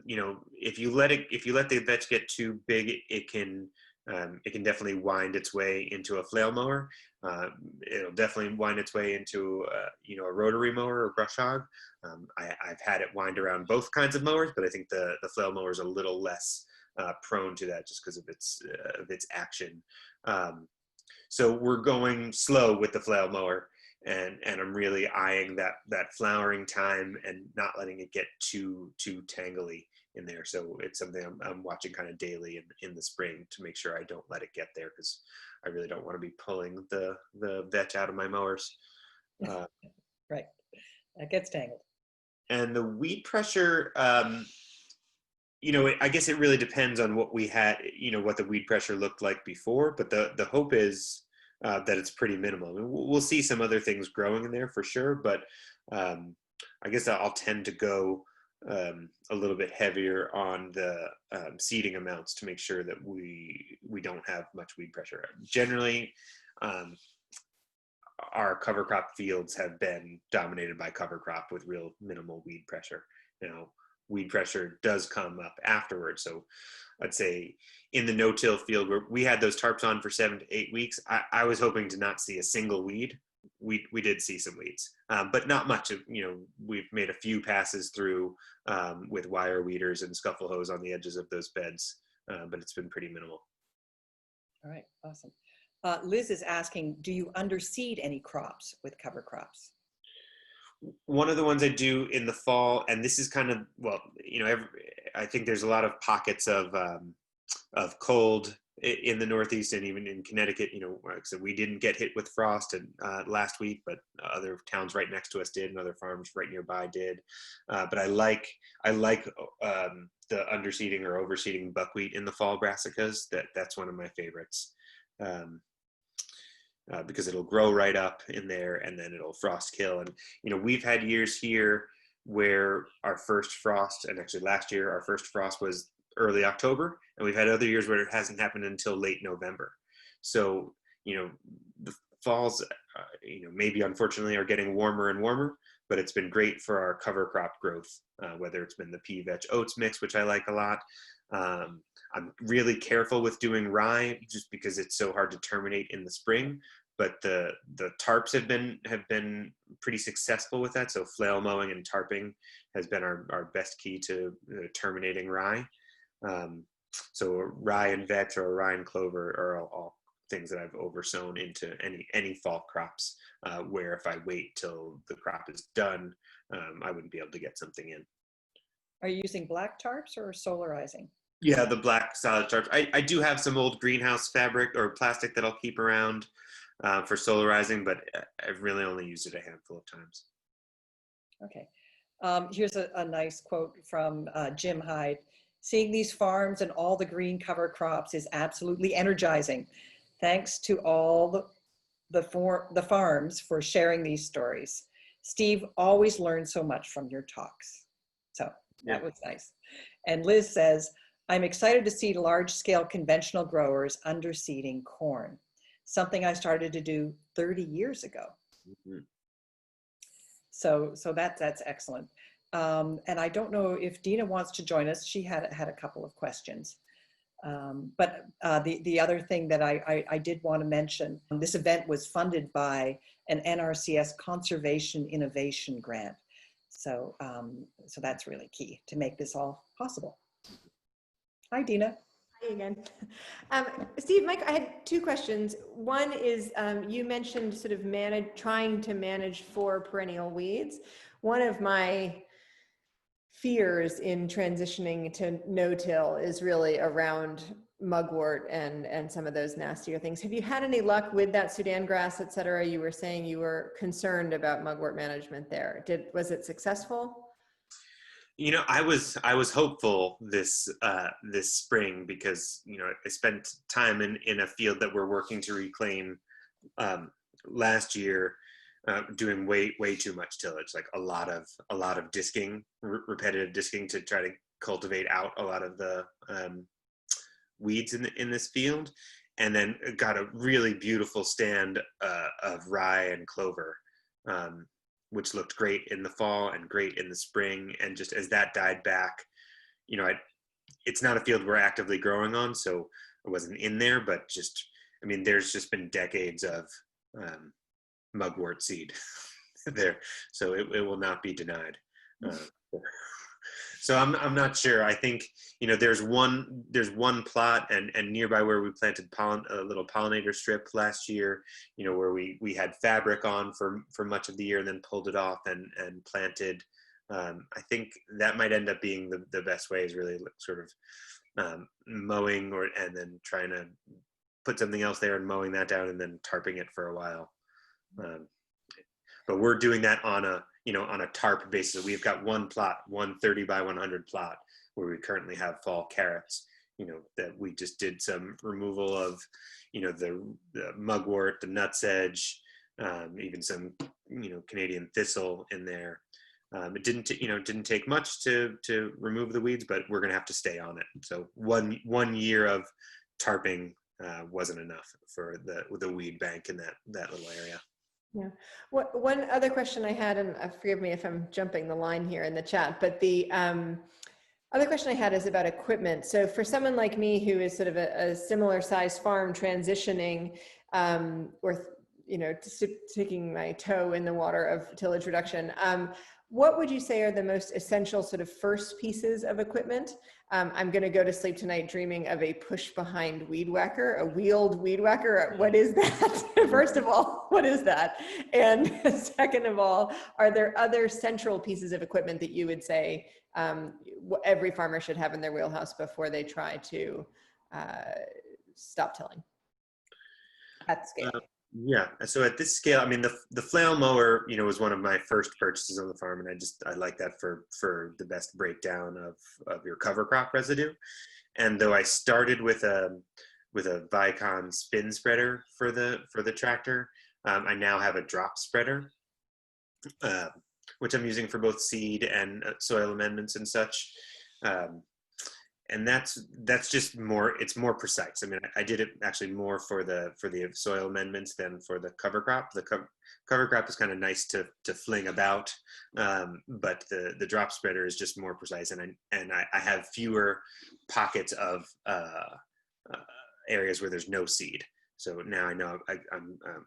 you know, if you let the vetch get too big, it can definitely wind its way into a flail mower. It'll definitely wind its way into you know, a rotary mower or brush hog. I've had it wind around both kinds of mowers, but I think the flail mower is a little less prone to that just because of its action. So we're going slow with the flail mower, and I'm really eyeing that flowering time and not letting it get too tangly in there. So it's something I'm watching kind of daily in the spring to make sure I don't let it get there, because I really don't want to be pulling the vetch out of my mowers. Right, that gets tangled. And the weed pressure, you know, I guess it really depends on what we had, you know, what the weed pressure looked like before, but the hope is that it's pretty minimal. I mean, we'll see some other things growing in there for sure, but I guess I'll tend to go a little bit heavier on the seeding amounts to make sure that we don't have much weed pressure. Generally, our cover crop fields have been dominated by cover crop with real minimal weed pressure. Now, weed pressure does come up afterwards. So I'd say in the no-till field where we had those tarps on for 7 to 8 weeks, I was hoping to not see a single weed. We did see some weeds, but not much. You know, we've made a few passes through with wire weeders and scuffle hose on the edges of those beds, but it's been pretty minimal. All right, awesome. Liz is asking, do you underseed any crops with cover crops? One of the ones I do in the fall, and this is kind of, well, you know, I think there's a lot of pockets of cold in the Northeast and even in Connecticut. You know, like I said, we didn't get hit with frost last week, but other towns right next to us did, and other farms right nearby did. But I like the underseeding or overseeding buckwheat in the fall brassicas. That's one of my favorites. Because it'll grow right up in there and then it'll frost kill. And, you know, we've had years here where our first frost, and actually last year, our first frost was early October, and we've had other years where it hasn't happened until late November. So, you know, the falls, you know, maybe unfortunately are getting warmer and warmer, but it's been great for our cover crop growth, whether it's been the pea, vetch, oats mix, which I like a lot. I'm really careful with doing rye just because it's so hard to terminate in the spring, but the tarps have been pretty successful with that. So flail mowing and tarping has been our best key to terminating rye. So rye and vetch or rye and clover are all things that I've oversown into any fall crops, where if I wait till the crop is done, I wouldn't be able to get something in. Are you using black tarps or solarizing? Yeah, the black solid tarps. I do have some old greenhouse fabric or plastic that I'll keep around for solarizing, but I've really only used it a handful of times. Okay. Here's a nice quote from Jim Hyde. Seeing these farms and all the green cover crops is absolutely energizing. Thanks to all the farms for sharing these stories. Steve always learns so much from your talks. So that was nice. And Liz says, I'm excited to see large-scale conventional growers underseeding corn, something I started to do 30 years ago. Mm-hmm. So that's excellent. And I don't know if Dina wants to join us. She had a couple of questions. But the other thing that I did want to mention, this event was funded by an NRCS Conservation Innovation Grant. So that's really key to make this all possible. Hi, Dina. Hi again. Steve, Mike, I had two questions. One is you mentioned sort of trying to manage 4 perennial weeds. One of my fears in transitioning to no-till is really around mugwort and some of those nastier things. Have you had any luck with that Sudan grass, et cetera? You were saying you were concerned about mugwort management there. Was it successful? You know, I was hopeful this spring because, you know, I spent time in a field that we're working to reclaim last year, doing way too much tillage, like a lot of disking, repetitive disking to try to cultivate out a lot of the weeds in this field, and then got a really beautiful stand of rye and clover, which looked great in the fall and great in the spring. And just as that died back, you know, it's not a field we're actively growing on, so I wasn't in there, but just, I mean, there's just been decades of mugwort seed there, so it will not be denied. So I'm not sure. I think, you know, there's one plot and nearby where we planted a little pollinator strip last year, you know, where we had fabric on for much of the year and then pulled it off and planted. I think that might end up being the best way, is really sort of mowing and then trying to put something else there and mowing that down and then tarping it for a while. But we're doing that on a tarp basis. We've got one plot, 30 by 100 plot, where we currently have fall carrots, you know, that we just did some removal of, you know, the mugwort, the nutsedge, even some, you know, Canadian thistle in there. It didn't take much to remove the weeds, but we're gonna have to stay on it. So one year of tarping wasn't enough for the weed bank in that little area. Yeah. One other question I had, and forgive me if I'm jumping the line here in the chat, but the other question I had is about equipment. So for someone like me who is sort of a similar sized farm transitioning, or, you know, sticking my toe in the water of tillage reduction, what would you say are the most essential sort of first pieces of equipment? I'm going to go to sleep tonight dreaming of a push behind weed whacker, a wheeled weed whacker. What is that? First of all, what is that? And second of all, are there other central pieces of equipment that you would say every farmer should have in their wheelhouse before they try to stop tilling? At scale. Yeah, so at this scale, I mean, the flail mower, you know, was one of my first purchases on the farm, and I like that for the best breakdown of your cover crop residue. And though I started with a Vicon spin spreader for the tractor, I now have a drop spreader, which I'm using for both seed and soil amendments and such. And that's just more, it's more precise. I mean, I did it actually more for the soil amendments than for the cover crop. The cover crop is kind of nice to fling about, but the drop spreader is just more precise, and I have fewer pockets of areas where there's no seed. So now I know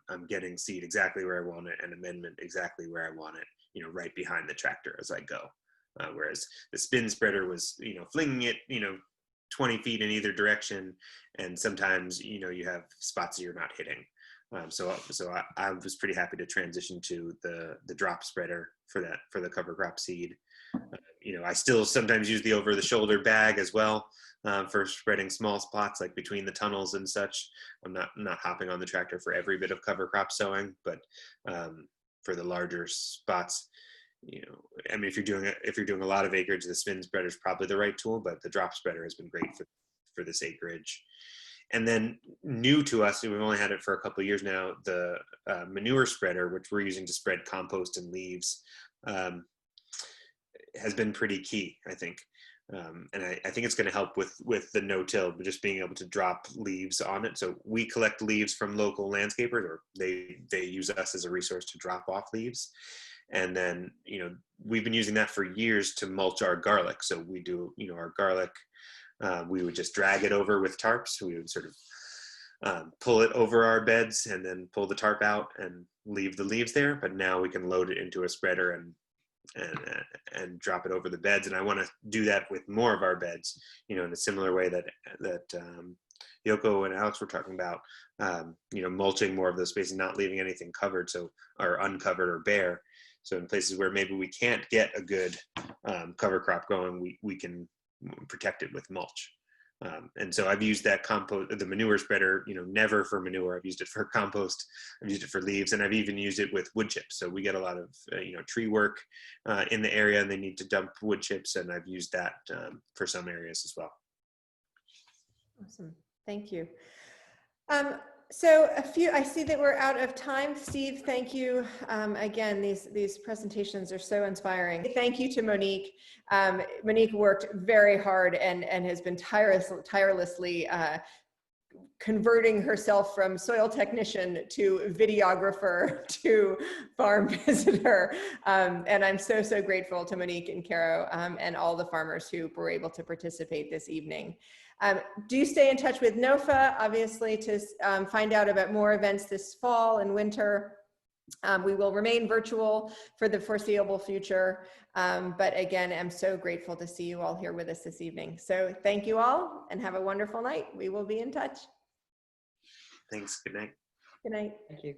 I'm getting seed exactly where I want it and amendment exactly where I want it, you know, right behind the tractor as I go. Whereas the spin spreader was, you know, flinging it, you know, 20 feet in either direction, and sometimes, you know, you have spots that you're not hitting. So I was pretty happy to transition to the drop spreader for the cover crop seed. You know, I still sometimes use the over the shoulder bag as well for spreading small spots like between the tunnels and such. I'm not hopping on the tractor for every bit of cover crop sowing, but for the larger spots, you know, I mean, if you're doing a lot of acreage, the spin spreader is probably the right tool, but the drop spreader has been great for this acreage. And then new to us, we've only had it for a couple of years now, the manure spreader, which we're using to spread compost and leaves, has been pretty key, I think. And I think it's going to help with the no-till, but just being able to drop leaves on it. So we collect leaves from local landscapers, or they use us as a resource to drop off leaves. And then, you know, we've been using that for years to mulch our garlic. So we do, you know, our garlic, we would just drag it over with tarps. We would sort of pull it over our beds and then pull the tarp out and leave the leaves there. But now we can load it into a spreader and drop it over the beds. And I want to do that with more of our beds, you know, in a similar way that Yoko and Alex were talking about, you know, mulching more of those spaces, not leaving anything covered, or uncovered or bare. So in places where maybe we can't get a good cover crop going, we can protect it with mulch. And so I've used that the manure spreader, you know, never for manure. I've used it for compost. I've used it for leaves, and I've even used it with wood chips. So we get a lot of, you know, tree work in the area, and they need to dump wood chips, and I've used that for some areas as well. Awesome, thank you. So I see that we're out of time. Steve, thank you. Again, these presentations are so inspiring. Thank you to Monique. Monique worked very hard and has been tirelessly converting herself from soil technician to videographer to farm visitor. And I'm so grateful to Monique and Caro and all the farmers who were able to participate this evening. Do stay in touch with NOFA, obviously, to find out about more events this fall and winter. We will remain virtual for the foreseeable future, but again, I'm so grateful to see you all here with us this evening. So thank you all and have a wonderful night. We will be in touch. Thanks. Good night. Good night. Thank you.